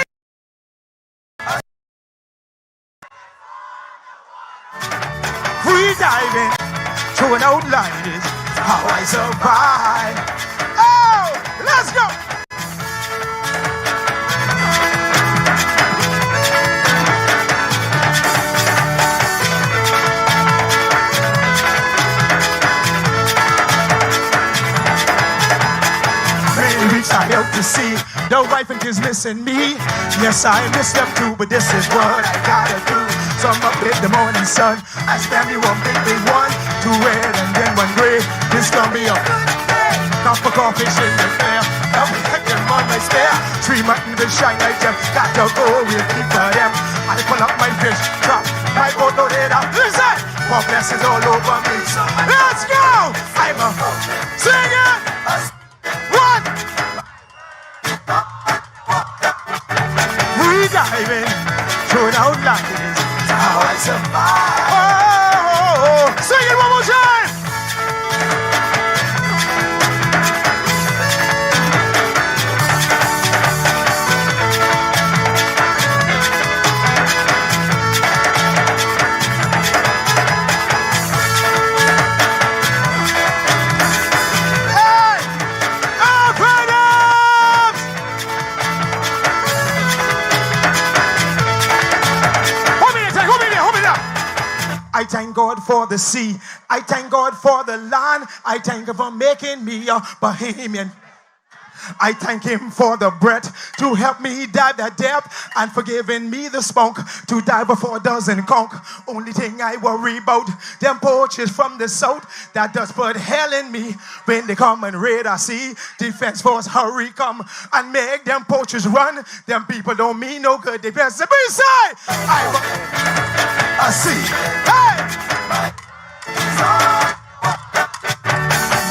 S6: Free diving, throwing out lighters, how I survive. Oh, let's go. I out to see the wife and kids missing me. Yes, I miss them too, but this is what I gotta do. So I'm up in the morning sun. I spam me one big one, two red and then one gray. This gonna be a good day. Cup of coffee in the fair. I'll be hanging on my spare. 3 mutton to shine like them. Got to go with keep for them. I pull up my fish trap. My boat loaded up. Listen, more blessings all over me. Let's go. I'm a singer. One. Diving, throwing out lighters, how I survive. Oh, sing it one more time. I thank God for the sea. I thank God for the land. I thank Him for making me a Bahamian. I thank Him for the breath to help me dive that depth and for giving me the spunk to dive before it doesn't conk. Only thing I worry about, them poachers from the south that does put hell in me. When they come and raid our sea, defense force hurry come and make them poachers run. Them people don't mean no good. They best to be say, I'm a sea. Hey!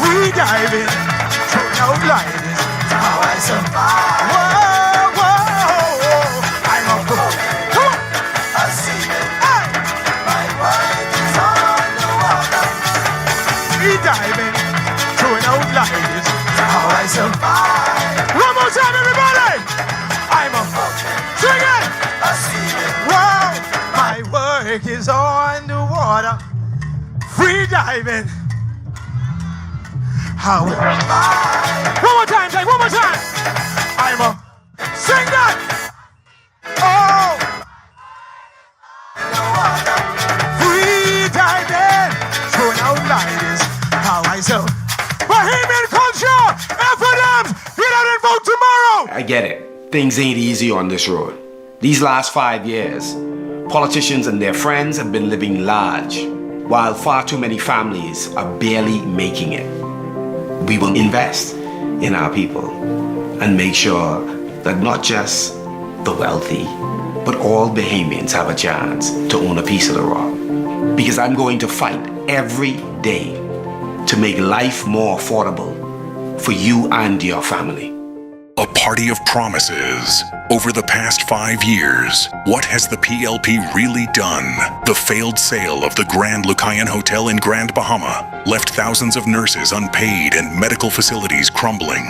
S6: We diving, throwing out lighters, how I survive. Whoa, whoa, I'm a boat. Come on. A sea. Hey! My work is on the water. We diving, throwing out lighters, how I survive. One more time, everybody. I'm a boat. Sing it. A sea. Whoa, my work is on the water. Free diving. How? One more time, take one more time. I'm a sing that. Oh, free diving, throwing out lighters. How I so Bahamian culture. FNMs, get out and vote tomorrow.
S16: I get it. Things ain't easy on this road. These last 5 years, politicians and their friends have been living large, while far too many families are barely making it. We will invest in our people and make sure that not just the wealthy, but all Bahamians have a chance to own a piece of the rock. Because I'm going to fight every day to make life more affordable for you and your family.
S17: A party of promises. Over the past 5 years, what has the PLP really done? The failed sale of the Grand Lucayan Hotel in Grand Bahama left thousands of nurses unpaid and medical facilities crumbling,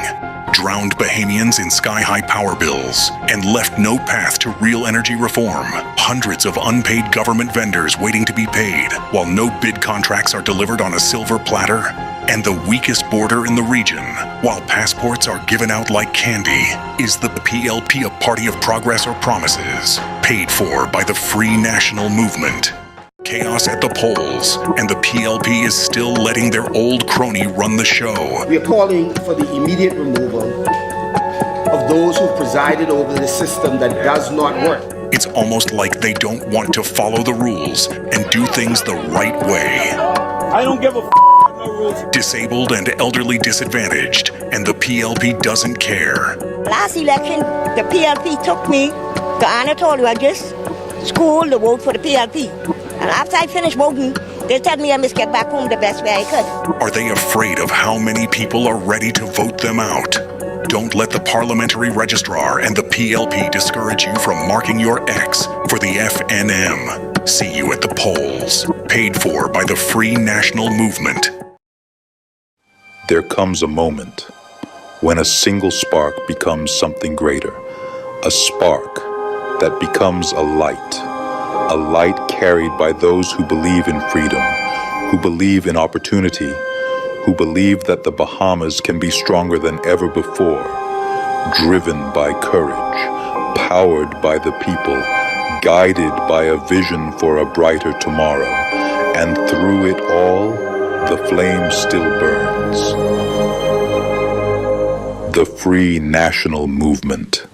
S17: drowned Bahamians in sky-high power bills, and left no path to real energy reform. Hundreds of unpaid government vendors waiting to be paid, while no bid contracts are delivered on a silver platter, and the weakest border in the region, while passports are given out like candy. Is the PLP a party of progress or promises, paid for by the Free National Movement? Chaos at the polls, and the PLP is still letting their old crony run the show.
S18: We are calling for the immediate removal of those who presided over the system that does not work.
S17: It's almost like they don't want to follow the rules and do things the right way.
S19: I don't give a about no rules.
S17: Disabled and elderly disadvantaged, and the PLP doesn't care.
S20: Last election, the PLP took me to Anatolia's school to vote for the PLP. And after I finished voting, they told me I must get back home the best way I could.
S17: Are they afraid of how many people are ready to vote them out? Don't let the parliamentary registrar and the PLP discourage you from marking your X for the FNM. See you at the polls. Paid for by the Free National Movement.
S21: There comes a moment when a single spark becomes something greater. A spark that becomes a light carried by those who believe in freedom, who believe in opportunity, who believe that the Bahamas can be stronger than ever before, driven by courage, powered by the people, guided by a vision for a brighter tomorrow, and through it all, the flame still burns. The Free National Movement.